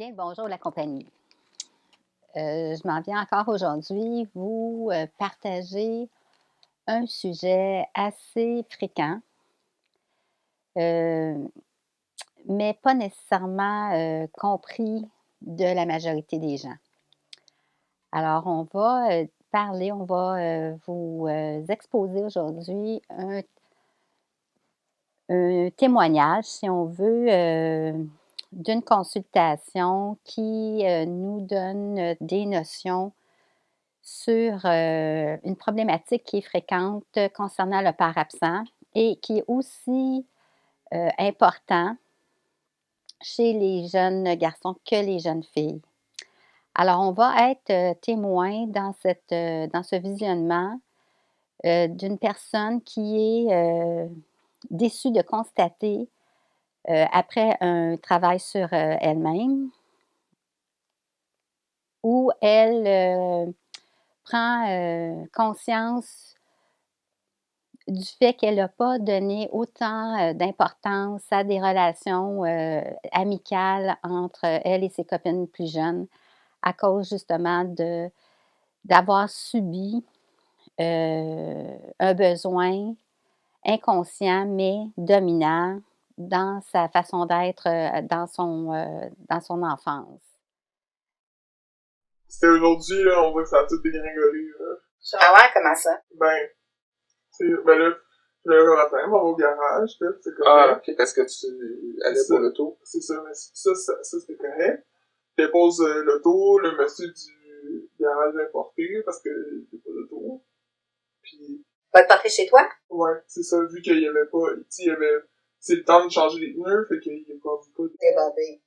Bien le bonjour la compagnie. Je m'en viens encore aujourd'hui vous, partager un sujet assez fréquent, heu, mais pas nécessairement, compris de la majorité des gens. Alors on va, vous, exposer aujourd'hui un témoignage, si on veut, d'une consultation qui, nous donne, des notions sur, une problématique qui est fréquente concernant le père absent et qui est aussi, important chez les jeunes garçons que les jeunes filles. Alors on va être, témoin dans ce visionnement, d'une personne qui est, déçue de constater, après un travail sur, elle-même où elle, prend, conscience du fait qu'elle a pas donné autant, d'importance à des relations, amicales entre elle et ses copines plus jeunes, à cause justement d'avoir subi, un besoin inconscient, mais dominant dans sa façon d'être, dans son enfance. C'était aujourd'hui, là, on voit que ça a tout dégringolé, là. Ah ouais, comment ça? Ben, tu sais, ben là, le matin, on va au garage, là, c'est correct. Ah, ok, parce que tu allais C'est pour ça. l'auto. C'est ça, mais ça c'était correct. Je dépose l'auto, le monsieur du garage importé, parce que j'ai pas d'auto. Puis, Va te porter chez toi? ouais, c'est ça, vu qu'il y avait pas, tu sais, il y avait, c'est le temps de changer les pneus, fait qu'il y a pas Débordé.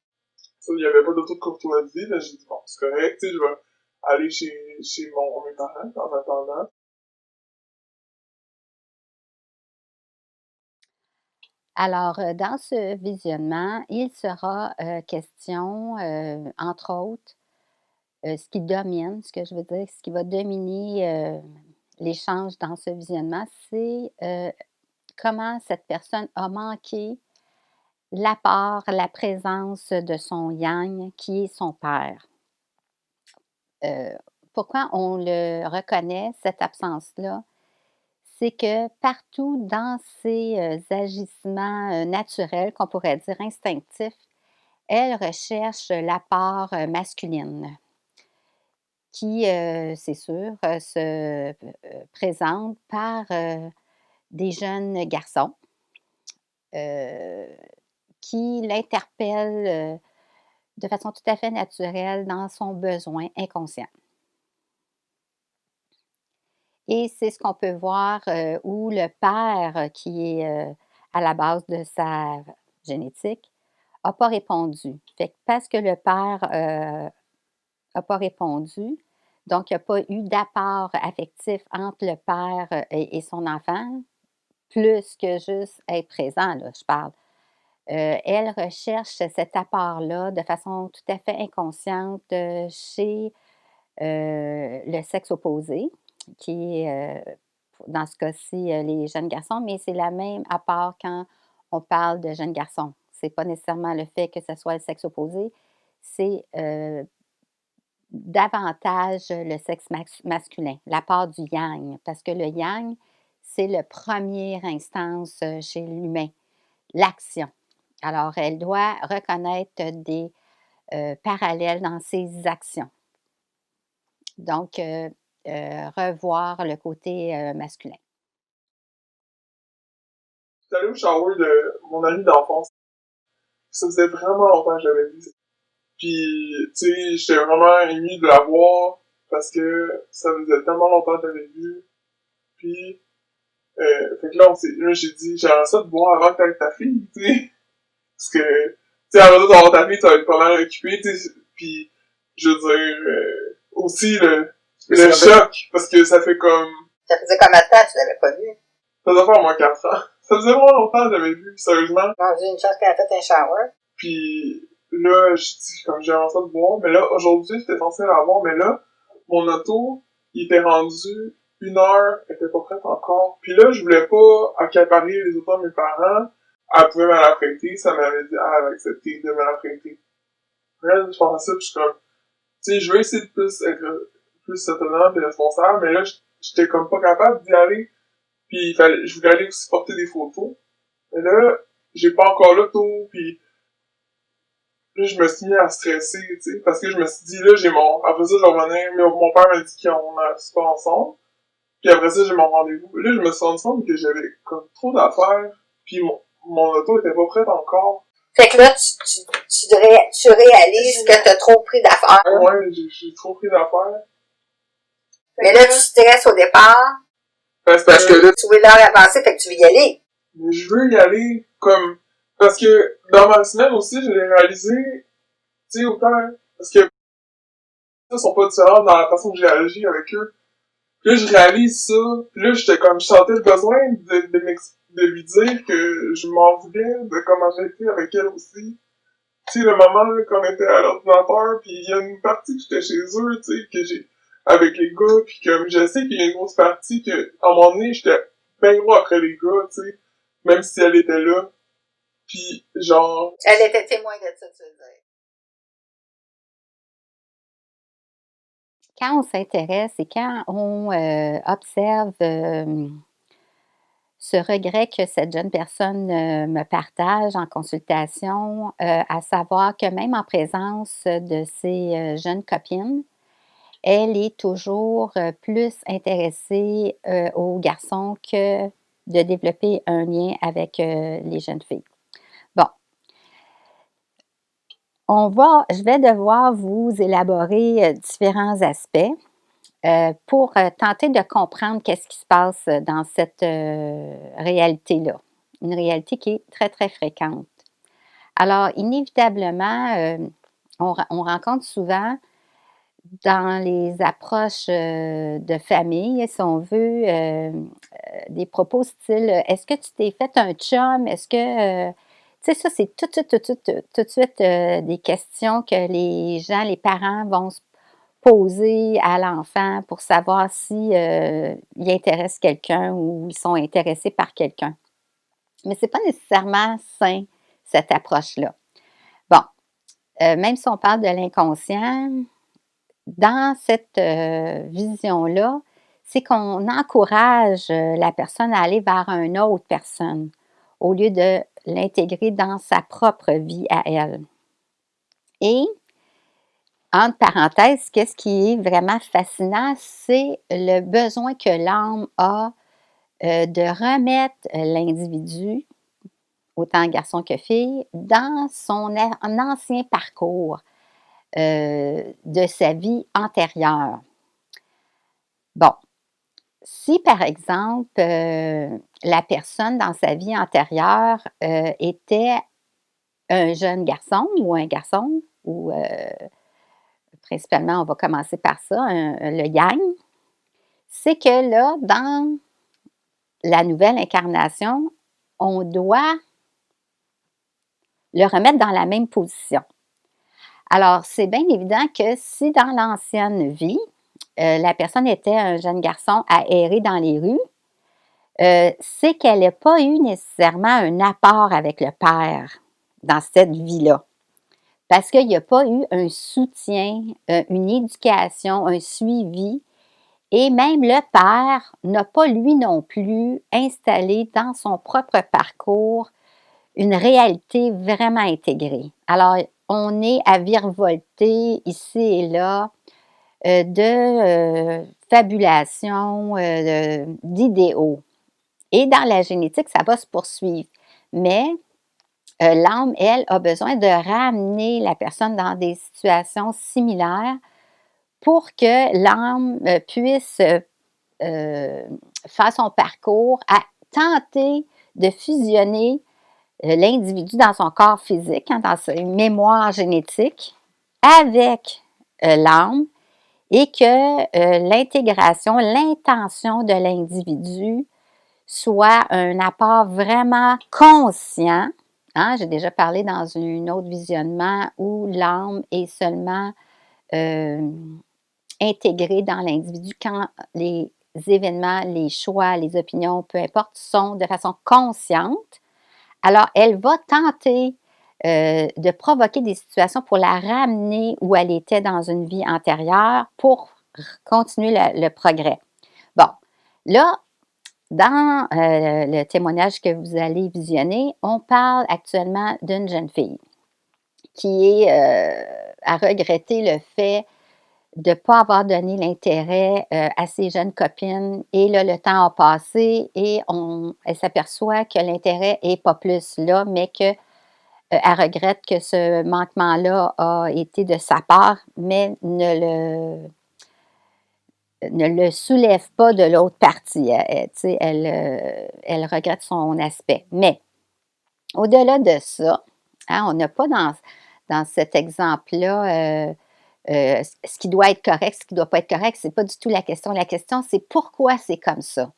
ça, il y avait pas d'auto de courtoisie, là, j'ai dit, bon, c'est correct, tu sais, je vais aller chez mes parents en attendant. Alors, dans ce visionnement, il sera, question, entre autres, ce qui domine, ce que je veux dire, ce qui va dominer, l'échange dans ce visionnement, c'est, comment cette personne a manqué l'apport, la présence de son yang, qui est son père. Heu, Pourquoi on le reconnaît, cette absence-là? C'est que partout dans ses, agissements, naturels, qu'on pourrait dire instinctifs, elle recherche l'apport, masculine qui, c'est sûr, présente par, des jeunes garçons, heu, qui l'interpellent, de façon tout à fait naturelle dans son besoin inconscient. Et c'est ce qu'on peut voir, où le père, qui est, à la base de sa génétique, a pas répondu. Fait que parce que le père, a pas répondu, donc il y a pas eu d'apport affectif entre le père, et son enfant, plus que juste être présent là, je parle. Elle recherche cet apport-là de façon tout à fait inconsciente, chez, le sexe opposé, qui est, dans ce cas-ci, les jeunes garçons, mais c'est la même apport quand on parle de jeunes garçons. C'est pas nécessairement le fait que ce soit le sexe opposé, c'est, davantage le sexe masculin, l'apport du yang, parce que le yang, c'est le première instance, chez l'humain, l'action. Alors elle doit reconnaître des, parallèles dans ses actions. Donc, revoir le côté, masculin. J'étais allé au shower de mon ami d'enfance. Ça faisait vraiment longtemps que j'avais vu ça. Puis, tu sais, j'étais vraiment ému de la voir parce que ça faisait tellement longtemps que j'avais vu. Puis, fait que là, j'ai dit, j'aimerais ça te voir avant que t'aies ta fille, tu sais. Parce que, tu sais, avant d'avoir ta fille, tu vas être pas mal occupé, tu sais. Puis, je veux dire, aussi le choc, parce que ça fait comme, Ça faisait combien de temps que tu l'avais pas vu? ça doit faire au moins 4 ans. Ça faisait vraiment longtemps que j'avais vu, sérieusement. Non, j'ai une chance qu'elle a fait un shower. Puis là, je dis, comme j'ai envie de boire, mais là, aujourd'hui, j'étais censé l'avoir, mais là, mon auto, il était rendu 1 heure, elle était pas prête encore. Puis là, je voulais pas accaparer les autos de mes parents. Elle pouvait me la prêter, ça m'avait dit, ah, elle avait accepté de me la prêter. Là, je pense à ça, puis je suis comme, tu sais, je veux essayer de plus être plus autonome et responsable, mais là, j'étais comme pas capable d'y aller. Puis je voulais aller aussi porter des photos. Mais là, j'ai pas encore l'auto, puis là, je me suis mis à stresser, tu sais, parce que je me suis dit, là, après ça, je vais revenir, mais mon père m'a dit qu'on a pas ensemble. Puis après ça, j'ai mon rendez-vous. Là, je me suis rendu compte que j'avais comme trop d'affaires, puis mon auto était pas prête encore. Fait que là, tu réalises que t'as trop pris d'affaires. Ouais, j'ai trop pris d'affaires. Mais là, tu stresses au départ. Parce que là, Tu veux l'heure avancer, fait que tu veux y aller. mais je veux y aller comme... Parce que dans ma semaine aussi, j'ai réalisé, tu sais, autant... Parce que ils sont pas différents dans la façon que j'ai agi avec eux. Puis là, je réalise ça. Puis là, je sentais le besoin de lui dire que je m'en voulais de comment j'ai été avec elle aussi. Tu sais, le moment là, qu'on était à l'ordinateur, puis il y a une partie que j'étais chez eux, tu sais, que j'ai avec les gars, puis comme je sais qu'il y a une grosse partie que, à un moment donné, j'étais bien gros après les gars, tu sais, même si elle était là. Puis genre... Elle était témoin de ça, tu veux dire. Quand on s'intéresse et quand on observe ce regret que cette jeune personne me partage en consultation, à savoir que même en présence de ses jeunes copines, elle est toujours plus intéressée aux garçons que de développer un lien avec les jeunes filles. Bon, je vais devoir vous élaborer différents aspects pour tenter de comprendre qu'est-ce qui se passe dans cette réalité-là. Une réalité qui est très, très fréquente. Alors, inévitablement, on rencontre souvent dans les approches de famille, si on veut, des propos style est-ce que tu t'es fait un chum? Est-ce que. Tu sais, ça, c'est tout de suite des questions que les parents vont se poser à l'enfant pour savoir si ils intéressent quelqu'un ou ils sont intéressés par quelqu'un. Mais ce n'est pas nécessairement sain, cette approche-là. Bon, même si on parle de l'inconscient, dans cette vision-là, c'est qu'on encourage la personne à aller vers une autre personne au lieu de l'intégrer dans sa propre vie à elle. Et, entre parenthèses, qu'est-ce qui est vraiment fascinant, c'est le besoin que l'âme a de remettre l'individu, autant garçon que fille, dans son ancien parcours de sa vie antérieure. Bon, si par exemple, la personne dans sa vie antérieure était un jeune garçon ou un garçon, ou principalement, on va commencer par ça, le yang, c'est que là, dans la nouvelle incarnation, on doit le remettre dans la même position. Alors, c'est bien évident que si dans l'ancienne vie, la personne était un jeune garçon à errer dans les rues, c'est qu'elle n'a pas eu nécessairement un apport avec le père dans cette vie-là. Parce qu'il n'y a pas eu un soutien, une éducation, un suivi. Et même le père n'a pas, lui non plus, installé dans son propre parcours une réalité vraiment intégrée. Alors, on est à virevolter ici et là de fabulations, d'idéaux. Et dans la génétique, ça va se poursuivre. Mais l'âme, elle, a besoin de ramener la personne dans des situations similaires pour que l'âme puisse faire son parcours à tenter de fusionner l'individu dans son corps physique, dans sa mémoire génétique, avec l'âme et que l'intégration, l'intention de l'individu soit un apport vraiment conscient. Hein, j'ai déjà parlé dans un autre visionnement où l'âme est seulement intégrée dans l'individu quand les événements, les choix, les opinions, peu importe, sont de façon consciente. Alors, elle va tenter de provoquer des situations pour la ramener où elle était dans une vie antérieure pour continuer le progrès. Bon, là, dans le témoignage que vous allez visionner, on parle actuellement d'une jeune fille qui a regretté le fait de ne pas avoir donné l'intérêt à ses jeunes copines. Et là, le temps a passé et elle s'aperçoit que l'intérêt n'est pas plus là, mais qu'elle regrette que ce manquement-là a été de sa part, mais ne le soulève pas de l'autre partie. Elle regrette son aspect. Mais au-delà de ça, hein, on n'a pas dans cet exemple-là ce qui doit être correct, ce qui ne doit pas être correct. Ce n'est pas du tout la question. La question, c'est pourquoi c'est comme ça.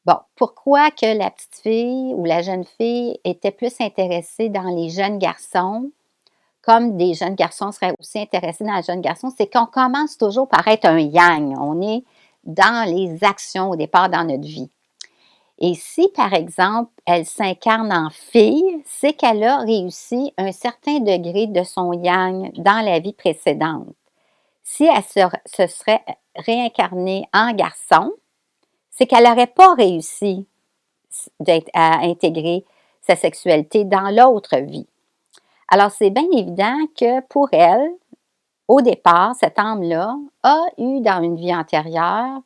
Bon, pourquoi que la petite fille ou la jeune fille était plus intéressée dans les jeunes garçons, comme des jeunes garçons seraient aussi intéressés dans les jeunes garçons, c'est qu'on commence toujours par être un yang. On est dans les actions au départ dans notre vie. Et si, par exemple, elle s'incarne en fille, c'est qu'elle a réussi un certain degré de son yang dans la vie précédente. Si elle se serait réincarnée en garçon, c'est qu'elle n'aurait pas réussi à intégrer sa sexualité dans l'autre vie. Alors, c'est bien évident que pour elle, au départ, cette âme-là a eu dans une vie antérieure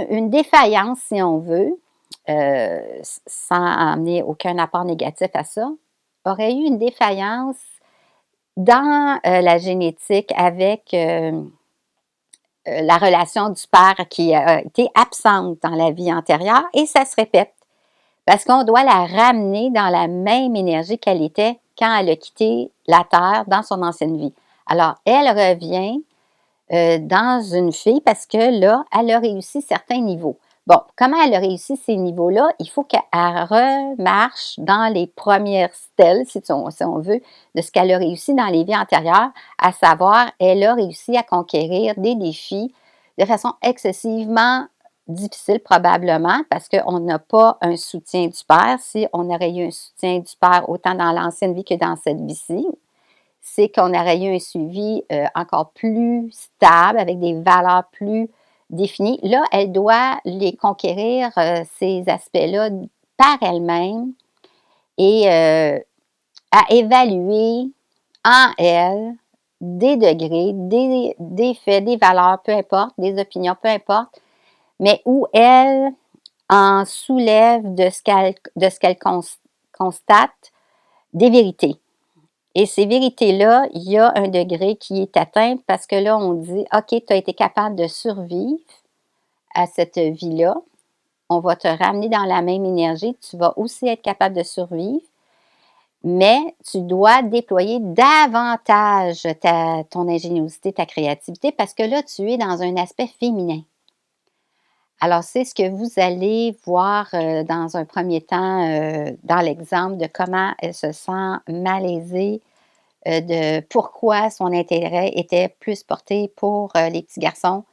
une défaillance, si on veut, sans amener aucun apport négatif à ça, aurait eu une défaillance dans la génétique avec la relation du père qui a été absente dans la vie antérieure et ça se répète parce qu'on doit la ramener dans la même énergie qu'elle était quand elle a quitté la Terre dans son ancienne vie. Alors, elle revient dans une fille parce que là, elle a réussi certains niveaux. Bon, comment elle a réussi ces niveaux-là? Il faut qu'elle remarche dans les premières stèles, si on veut, de ce qu'elle a réussi dans les vies antérieures, à savoir, elle a réussi à conquérir des défis de façon excessivement difficile probablement parce qu'on n'a pas un soutien du père. Si on aurait eu un soutien du père autant dans l'ancienne vie que dans cette vie-ci, c'est qu'on aurait eu un suivi encore plus stable, avec des valeurs plus définies. Là, elle doit les conquérir, ces aspects-là, par elle-même et à évaluer en elle des degrés, des faits, des valeurs, peu importe, des opinions, peu importe, mais où elle en soulève de ce qu'elle constate des vérités. Et ces vérités-là, il y a un degré qui est atteint parce que là, on dit, OK, tu as été capable de survivre à cette vie-là. On va te ramener dans la même énergie. Tu vas aussi être capable de survivre, mais tu dois déployer davantage ton ingéniosité, ta créativité parce que là, tu es dans un aspect féminin. Alors, c'est ce que vous allez voir dans un premier temps dans l'exemple de comment elle se sent malaisée, de pourquoi son intérêt était plus porté pour les petits garçons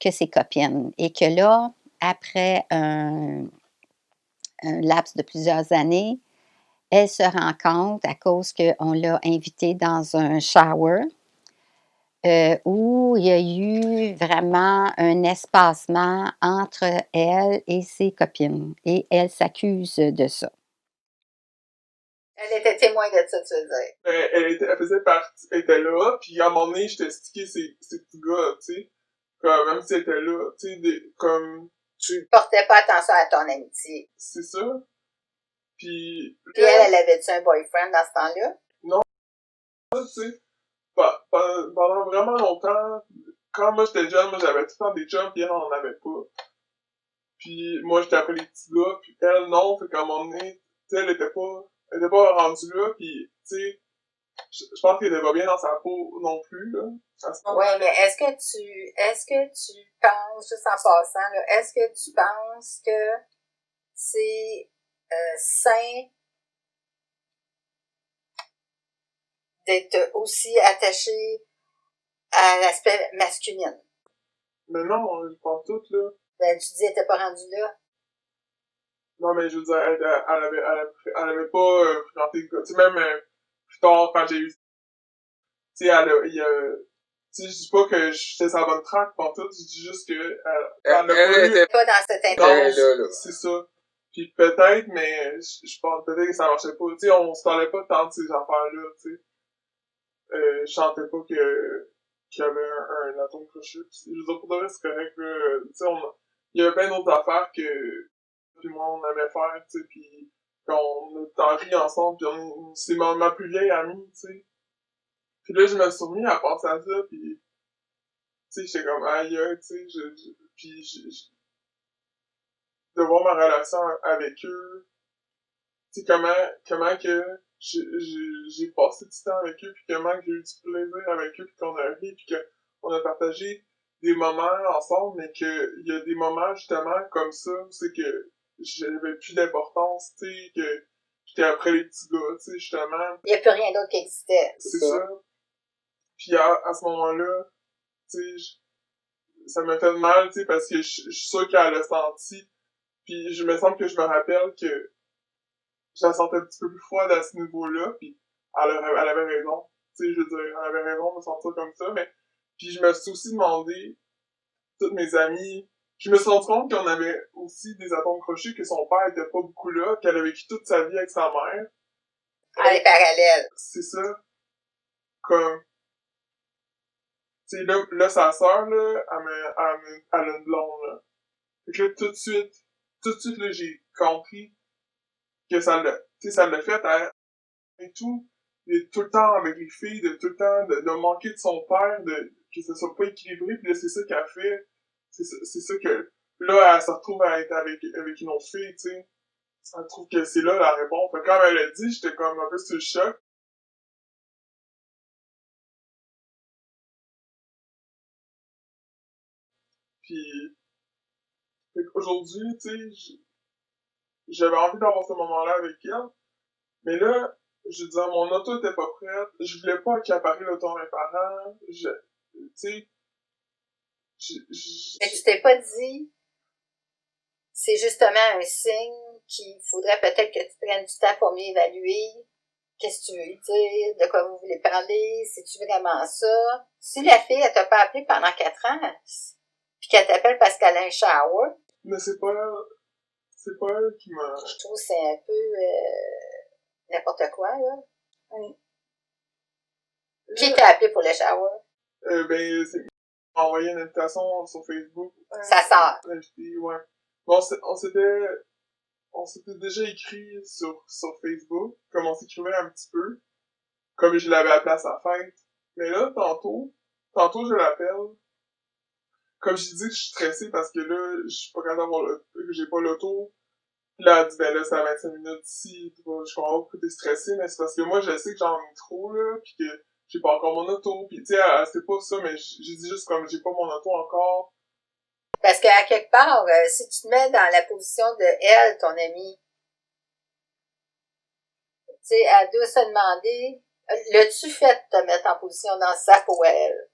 que ses copines. Et que là, après un laps de plusieurs années, elle se rend compte, à cause qu'on l'a invitée dans un shower, où il y a eu vraiment un espacement entre elle et ses copines. Et elle s'accuse de ça. Elle était témoin de ça, tu veux dire. Elle faisait partie, elle était là, puis à un moment donné, je t'ai stické ces petits gars, tu sais. Comme, même si elle était là, tu sais, comme, Tu portais pas attention à ton amitié. c'est ça. Puis elle avait-tu un boyfriend dans ce temps-là? Non, tu sais, pendant vraiment longtemps, quand moi j'étais jeune, moi j'avais tout le temps des chums, puis elle en avait pas. Puis moi j'étais après les petits gars, puis elle non, fait qu'à un moment donné, tu sais, elle était pas rendue là, puis tu sais, je pense qu'elle était pas bien dans sa peau non plus, là. Ouais, mais est-ce que tu penses, juste en passant, là, est-ce que tu penses que c'est sain d'être aussi attaché à l'aspect masculin? Mais non, je pense tout, là. Ben, tu dis, elle était pas rendue là. Non, mais je veux dire, elle avait pas fréquenté le gars. Tu sais, même plus tard, quand j'ai eu... Tu sais, tu sais, je dis pas que j'étais sur la bonne track, pantoute, je dis juste que elle a pas eu... était Pas dans cette Non, intention. là. c'est ça. Puis peut-être, mais je pense peut-être que ça marchait pas. Tu sais, on se parlait pas tant de ces affaires-là, tu sais. Je sentais pas qu'il y avait un atome crochu. Je veux dire, pour de vrai, c'est correct, là. Tu sais, il y avait plein d'autres affaires que puis moi, on aimait faire, tu sais, puis qu'on a ri ensemble, puis c'est ma plus vieille amie, tu sais. Puis là, je me suis remis à penser à ça, puis tu sais, j'étais comme, aïe, tu sais, puis de voir ma relation avec eux, tu sais, comment que j'ai passé du temps avec eux, puis comment que j'ai eu du plaisir avec eux, puis qu'on a ri, puis qu'on a partagé des moments ensemble, mais qu'il y a des moments, justement, comme ça, où c'est que j'avais plus d'importance, tu sais, que j'étais après les petits gars, tu sais, justement. Il n'y a plus rien d'autre qui existait. C'est ça. Puis à ce moment-là, tu sais, ça m'a fait mal, tu sais, parce que je suis sûr qu'elle l'a senti. Puis je me semble que je me rappelle que je la sentais un petit peu plus froide à ce niveau-là, puis elle avait raison. Tu sais, je veux dire, elle avait raison de me sentir comme ça, mais... Puis je me suis aussi demandé, toutes mes amies, je me suis rendu compte qu'on avait aussi des atomes crochus, que son père était pas beaucoup là, qu'elle a vécu toute sa vie avec sa mère. Elle est parallèle. C'est ça. Comme... Tu sais, là, sa sœur, là, elle a une blonde, là. Fait que là, tout de suite, là, j'ai compris que ça l'a fait et tout. Il est tout le temps avec les filles, de tout le temps, de manquer de son père, que ça soit pas équilibré, puis là, c'est ça qu'elle fait. C'est ça que, là, elle se retrouve à être avec une autre fille, tu sais. Elle trouve que c'est là la réponse. Fait que quand elle l'a dit, j'étais comme un peu sur le choc. Puis, fait qu'aujourd'hui, tu sais, j'avais envie d'avoir ce moment-là avec elle. Mais là, je veux dire, mon auto était pas prête. Je voulais pas accaparer l'auto à mes parents. Tu sais, Mais tu t'es pas dit, c'est justement un signe qu'il faudrait peut-être que tu prennes du temps pour mieux évaluer. Qu'est-ce que tu veux dire? De quoi vous voulez parler? C'est-tu vraiment ça? Si la fille, elle t'a pas appelé pendant 4 ans, puis qu'elle t'appelle parce qu'elle a un shower, mais c'est pas elle qui m'a... je trouve que c'est un peu n'importe quoi, là. Oui. Qui t'a appelé pour le shower? Ben, c'est m'a envoyé une invitation sur Facebook. Ça sort. Ouais. Bon, on s'était déjà écrit sur Facebook, comme on s'écrivait un petit peu, comme je l'avais appelé à sa fête. Mais là, tantôt, je l'appelle. Comme je dis que je suis stressé parce que là, je suis pas capable d'avoir que j'ai pas l'auto. Puis là, elle dit, ben là, c'est à 25 minutes d'ici. Je comprends pas que t'es stressé, mais c'est parce que moi, je sais que j'en ai trop, là, pis que j'ai pas encore mon auto. Pis tu sais, c'est pas ça, mais j'ai dit juste comme j'ai pas mon auto encore. Parce qu'à quelque part, si tu te mets dans la position de elle, ton amie, tu sais, elle doit se demander, l'as-tu fait de te mettre en position dans sa pour elle?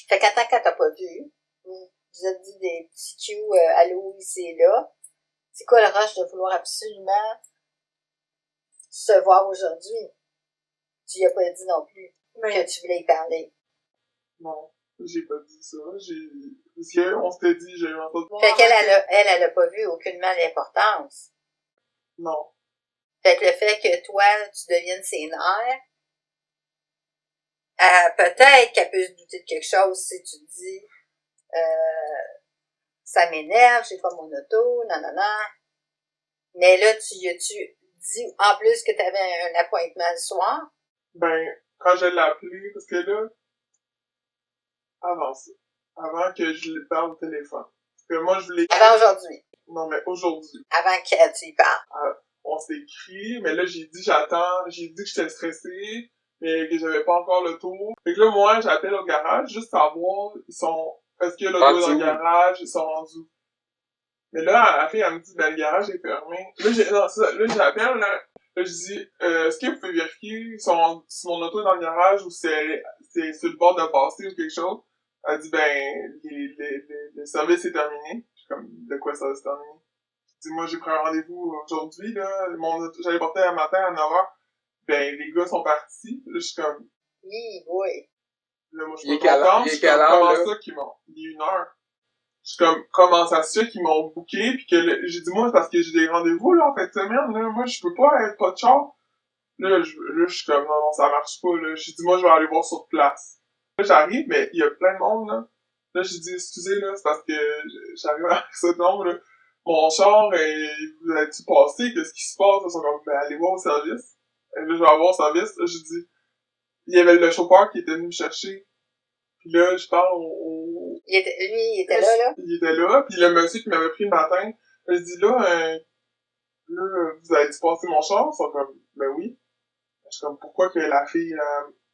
Fait qu'en tant qu'elle t'a pas vu, vous êtes dit des petits cues, allô, ici et là. C'est quoi le rush de vouloir absolument se voir aujourd'hui? Tu y as pas dit non plus que tu voulais y parler. Non, j'ai pas dit ça. Parce que on s'était dit, j'ai eu entendu. Fait qu'elle, elle a pas vu aucunement l'importance. Non. Fait que le fait que toi, tu deviennes sénère, peut-être qu'elle peut se douter de quelque chose si tu te dis, ça m'énerve, j'ai pas mon auto, nanana. Mais là, tu as-tu dit en plus que tu avais un appointement le soir? Ben, quand je l'ai appelé, parce que là, avant que je lui parle au téléphone. Parce que moi, je voulais... Avant aujourd'hui. Non, mais aujourd'hui. Avant que tu y parles. On s'est écrit, mais là, j'ai dit que j'étais stressé, mais que j'avais pas encore le tour. Fait que là, moi, j'appelle au garage, juste savoir, est-ce que l'auto est dans le garage, ils sont rendus. Mais là, la fille, elle me dit, ben, le garage est fermé. Là, j'appelle, là, je dis, est-ce que vous pouvez vérifier si mon auto est dans le garage ou si c'est sur le bord de passer ou quelque chose? Elle dit, ben, le service est terminé. Je suis comme, de quoi ça va se terminer? dis, moi, j'ai pris un rendez-vous aujourd'hui, là, j'allais porter un matin à 9h, ben, les gars sont partis, là, je suis comme, Oui, oui. là, moi, je Il est suis pas contente, je il est suis comme, quelle heure, comment là? ça qu'ils m'ont, il est 1h. Je suis comme, comment ça se fait qu'ils m'ont booké, puis que j'ai dit, moi, c'est parce que j'ai des rendez-vous, là, en fin de semaine, là, moi, je peux pas être pas de char. Là, je suis comme, non, non, ça marche pas, là. J'ai dit, moi, je vais aller voir sur place. Là, j'arrive, mais il y a plein de monde, là. Là, j'ai dit, excusez, là, c'est parce que j'arrive avec ce nombre, là. Mon char, vous avez-tu passé? Qu'est-ce qui se passe? Ils sont comme, ben, allez voir au service. Et là, je vais aller voir au service. Là, j'ai dit, il y avait le chauffeur qui était venu me chercher. Puis là, je parle Il était là? Il était là, puis le monsieur qui m'avait pris le matin, je dis, là, vous avez-tu passé mon char? Ils sont comme, ben oui. Je suis comme, pourquoi que la fille,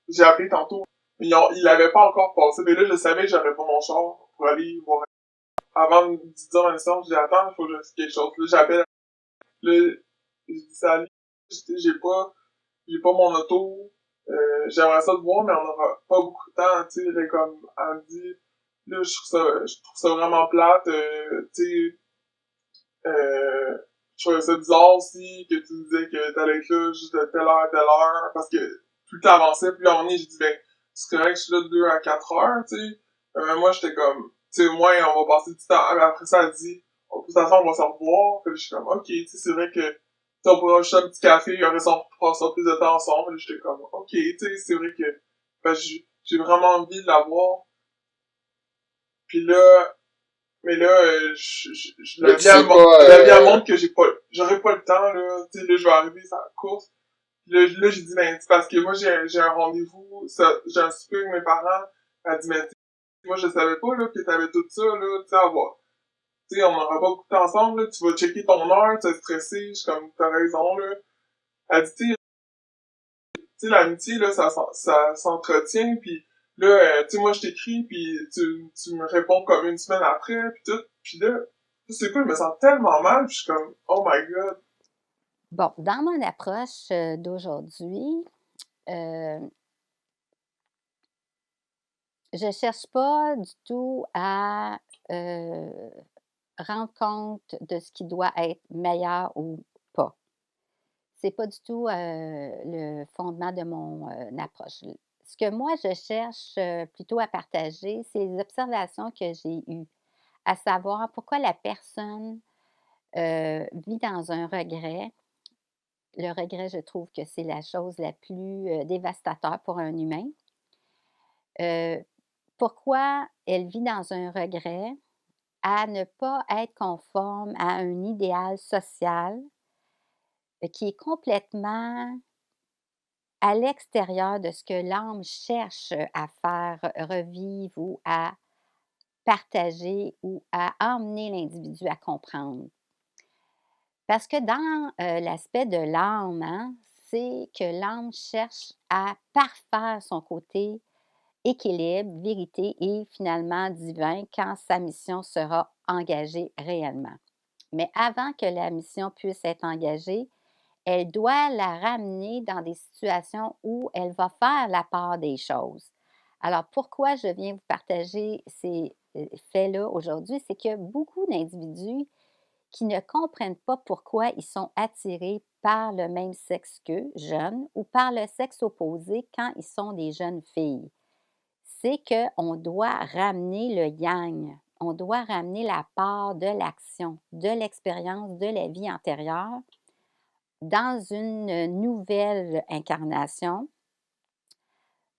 j'ai appelé tantôt. Ils l'avaient pas encore passé, mais là, je savais que j'avais pas mon char pour aller voir. Avant de dire un instant, je dis, attends, il faut que je fasse quelque chose. Là, j'appelle, là, je dis, salut, j'ai pas mon auto, j'aimerais ça te voir, mais on aura pas beaucoup de temps, tu sais, là, comme, elle me dit, là, je trouve ça vraiment plate, tu sais, je trouvais ça bizarre aussi que tu disais que t'allais être là juste de telle heure à telle heure, parce que plus le temps avançait, plus à un moment donné, j'ai dit, ben, c'est correct, je suis là de 2 à 4 heures, tu sais. Moi, j'étais comme, tu sais, moi, on va passer du temps. Après ça, elle dit, de toute façon, on va se revoir. Puis je suis comme, ok, tu sais, c'est vrai que, tu sais, on pourrait acheter un petit café, et après ça, on passera plus de temps ensemble. Et j'étais comme, ok, tu sais, c'est vrai que, ben, j'ai vraiment envie de la voir. Puis là, mais là, Mais tu sais pas, la vie elle montre que j'aurais pas le temps, là. Tu sais, là, je vais arriver sur la course. Là, j'ai dit, ben, c'est parce que moi, j'ai un rendez-vous, j'ai un souper avec mes parents. Elle dit, mais, tu sais, moi, je savais pas, là, que t'avais tout ça, là, tu sais, à voir. Tu sais, on n'aura pas beaucoup de temps ensemble, là. Tu vas checker ton heure, tu es stressé. Je suis comme, t'as raison, là. Elle dit, tu sais, l'amitié, là, ça s'entretient, puis là, tu sais, moi, je t'écris, puis tu me réponds comme une semaine après, puis tout. Puis là, c'est quoi, je me sens tellement mal, puis je suis comme, oh my god. Bon, dans mon approche d'aujourd'hui, euh, je cherche pas du tout à euh, rendre compte de ce qui doit être meilleur ou pas. C'est pas du tout le fondement de mon approche. Ce que moi, je cherche plutôt à partager, c'est les observations que j'ai eues, à savoir pourquoi la personne vit dans un regret. Le regret, je trouve que c'est la chose la plus dévastateur pour un humain. Euh, Pourquoi elle vit dans un regret à ne pas être conforme à un idéal social qui est complètement à l'extérieur de ce que l'âme cherche à faire revivre ou à partager ou à emmener l'individu à comprendre. Parce que dans l'aspect de l'âme, hein, c'est que l'âme cherche à parfaire son côté équilibre, vérité et finalement divin quand sa mission sera engagée réellement. Mais avant que la mission puisse être engagée, elle doit la ramener dans des situations où elle va faire la part des choses. Alors, pourquoi je viens vous partager ces faits-là aujourd'hui? C'est que beaucoup d'individus qui ne comprennent pas pourquoi ils sont attirés par le même sexe qu'eux, jeunes, ou par le sexe opposé quand ils sont des jeunes filles. C'est qu'on doit ramener le yang, on doit ramener la part de l'action, de l'expérience de la vie antérieure dans une nouvelle incarnation.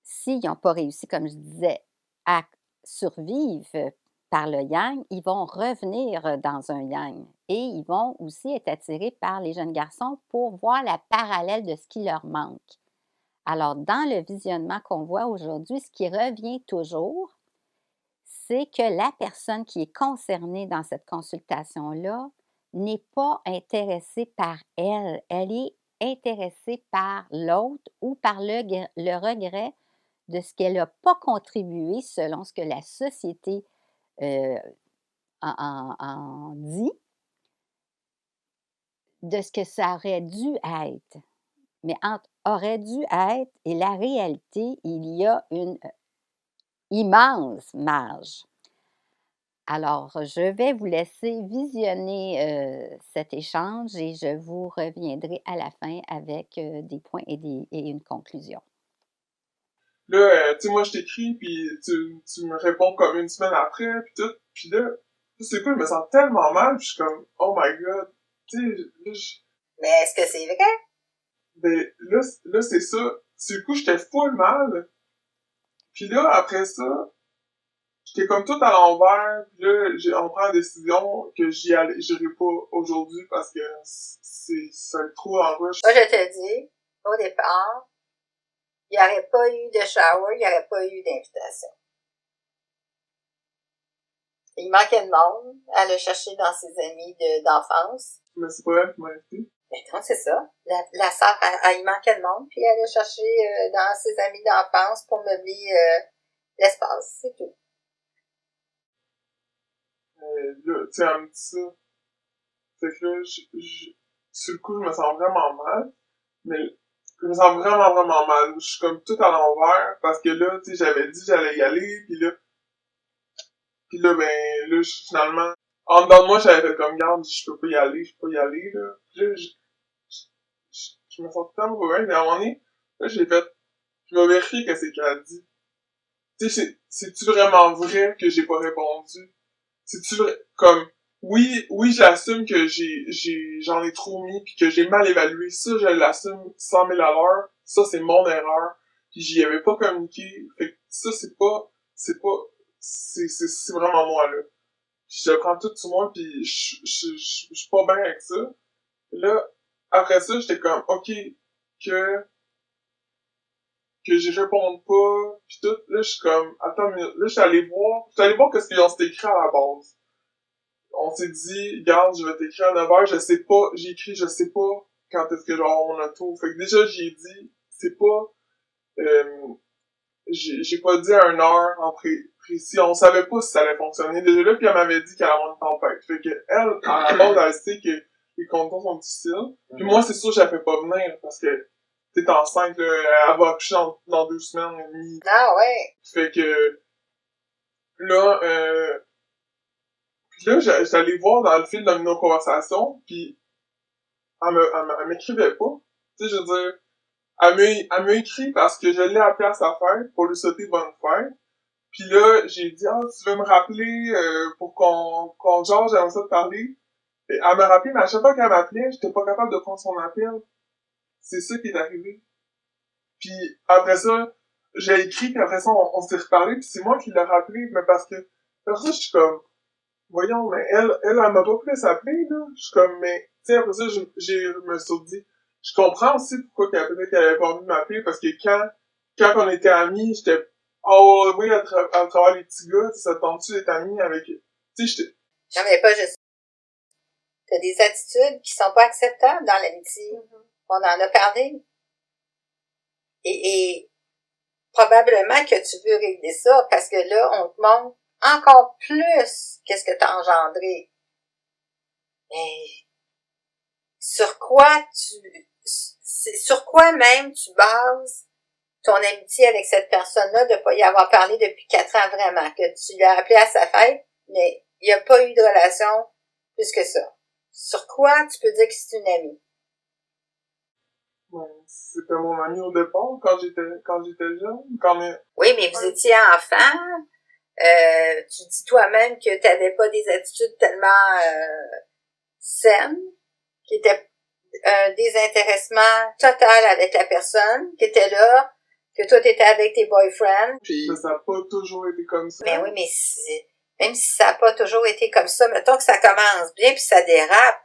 S'ils n'ont pas réussi, comme je disais, à survivre par le yang, ils vont revenir dans un yang et ils vont aussi être attirés par les jeunes garçons pour voir la parallèle de ce qui leur manque. Alors, dans le visionnement qu'on voit aujourd'hui, ce qui revient toujours, c'est que la personne qui est concernée dans cette consultation-là n'est pas intéressée par elle. Elle est intéressée par l'autre ou par le regret de ce qu'elle n'a pas contribué selon ce que la société euh, en dit, de ce que ça aurait dû être. Mais entre aurait dû être et la réalité, il y a une immense marge. Alors, je vais vous laisser visionner cet échange et je vous reviendrai à la fin avec des points et une conclusion. Là, tu sais, moi, je t'écris, puis tu me réponds comme une semaine après, puis tout. Puis là, c'est quoi, je me sens tellement mal, puis je suis comme, oh my god. Tu sais, Mais est-ce que c'est vrai? ben, là, c'est ça. Du coup, j'étais full mal. Puis là, après ça, j'étais comme tout à l'envers. Puis là, on prend la décision que j'irai pas aujourd'hui parce que c'est trop en rush. Moi, je te dis, au départ, il n'y aurait pas eu de shower, il n'y aurait pas eu d'invitation. Il manquait de monde à le chercher dans ses amis d'enfance. Mais c'est pas elle qui m'a invité. Mais donc, c'est ça. La sœur, il manquait de monde, puis elle allait chercher dans ses amis d'enfance pour meubler l'espace, c'est tout. Là, tu sais, elle me dit ça. Fait que là, sur le coup, je me sens vraiment mal. Mais je me sens vraiment, vraiment mal. Je suis comme tout à l'envers parce que là, tu sais, j'avais dit que j'allais y aller, puis là, ben, là, finalement, en dedans de moi, j'avais fait comme, garde, je peux pas y aller, là. Puis là, je me sens tellement mauvais, mais à un moment donné, là, je vais vérifier qu'est-ce qu'elle a dit. Tu sais, c'est-tu vraiment vrai que j'ai pas répondu? C'est-tu vrai, comme, oui, j'assume que j'en ai trop mis pis que j'ai mal évalué. Ça, je l'assume 100 000 à l'heure. Ça, c'est mon erreur. Pis j'y avais pas communiqué. Fait que ça, c'est vraiment moi, là. Puis je le prends tout sur moi pis je suis pas bien avec ça. Là, après ça, j'étais comme, ok, que, que j'y réponde pas pis tout. Là, je suis comme, attends, mais là, j'étais allé voir qu'est-ce qu'ils ont écrit à la base. On s'est dit, regarde, je vais t'écrire à 9h, je sais pas, j'ai écrit, je sais pas quand est-ce que je vais avoir mon auto. Fait que déjà, j'ai dit, c'est pas, euh, j'ai pas dit à 1 heure en précis, on savait pas si ça allait fonctionner. Déjà là, puis elle m'avait dit qu'elle allait avoir une tempête. Fait que elle, à la base, elle sait que les conditions sont difficiles. Puis moi, c'est sûr, je la fais pas venir parce que t'es enceinte, là, elle va accoucher dans 2 semaines et demie. Ah ouais. Fait que, là, puis là, j'allais voir dans le fil de nos conversations, puis elle m'écrivait pas. Tu sais, je veux dire, elle m'a écrit parce que je l'ai appelée à sa fête pour lui souhaiter bonne fête. Puis là, j'ai dit, ah, tu veux me rappeler pour qu'on jase, j'aimerais ça te parler. Et elle m'a rappelé, mais à chaque fois qu'elle m'appelait, j'étais pas capable de prendre son appel. C'est ça qui est arrivé. Puis après ça, j'ai écrit, puis après ça, on s'est reparlé, puis c'est moi qui l'ai rappelé, mais parce que, après ça, je suis comme, voyons, mais elle m'a pas pu s'appeler, là. Je suis comme, mais, tu sais, après ça, je me suis dit, je comprends aussi pourquoi peut-être qu'elle avait pas envie de m'appeler, parce que quand on était amis, j'étais, oh, oui, à travers les petits gars, ça te tente-tu d'être ami avec, tu sais, j'étais, J'en avais pas juste. T'as des attitudes qui sont pas acceptables dans l'amitié. On en a parlé. Et probablement que tu veux régler ça parce que là, on te montre encore plus qu'est-ce que t'as engendré. Mais sur quoi même tu bases ton amitié avec cette personne-là de pas y avoir parlé depuis 4 ans vraiment, que tu l'as appelé à sa fête, mais il n'y a pas eu de relation plus que ça. Sur quoi tu peux dire que c'est une amie? ouais, c'était mon ami au départ, quand j'étais jeune, Oui, mais vous étiez enfant. Tu dis toi-même que tu n'avais pas des attitudes tellement saines, qui étaient un désintéressement total avec la personne qui était là, que toi, tu étais avec tes boyfriends. mais ça a pas toujours été comme ça. Mais oui, mais même si ça n'a pas toujours été comme ça, mettons que ça commence bien puis ça dérape,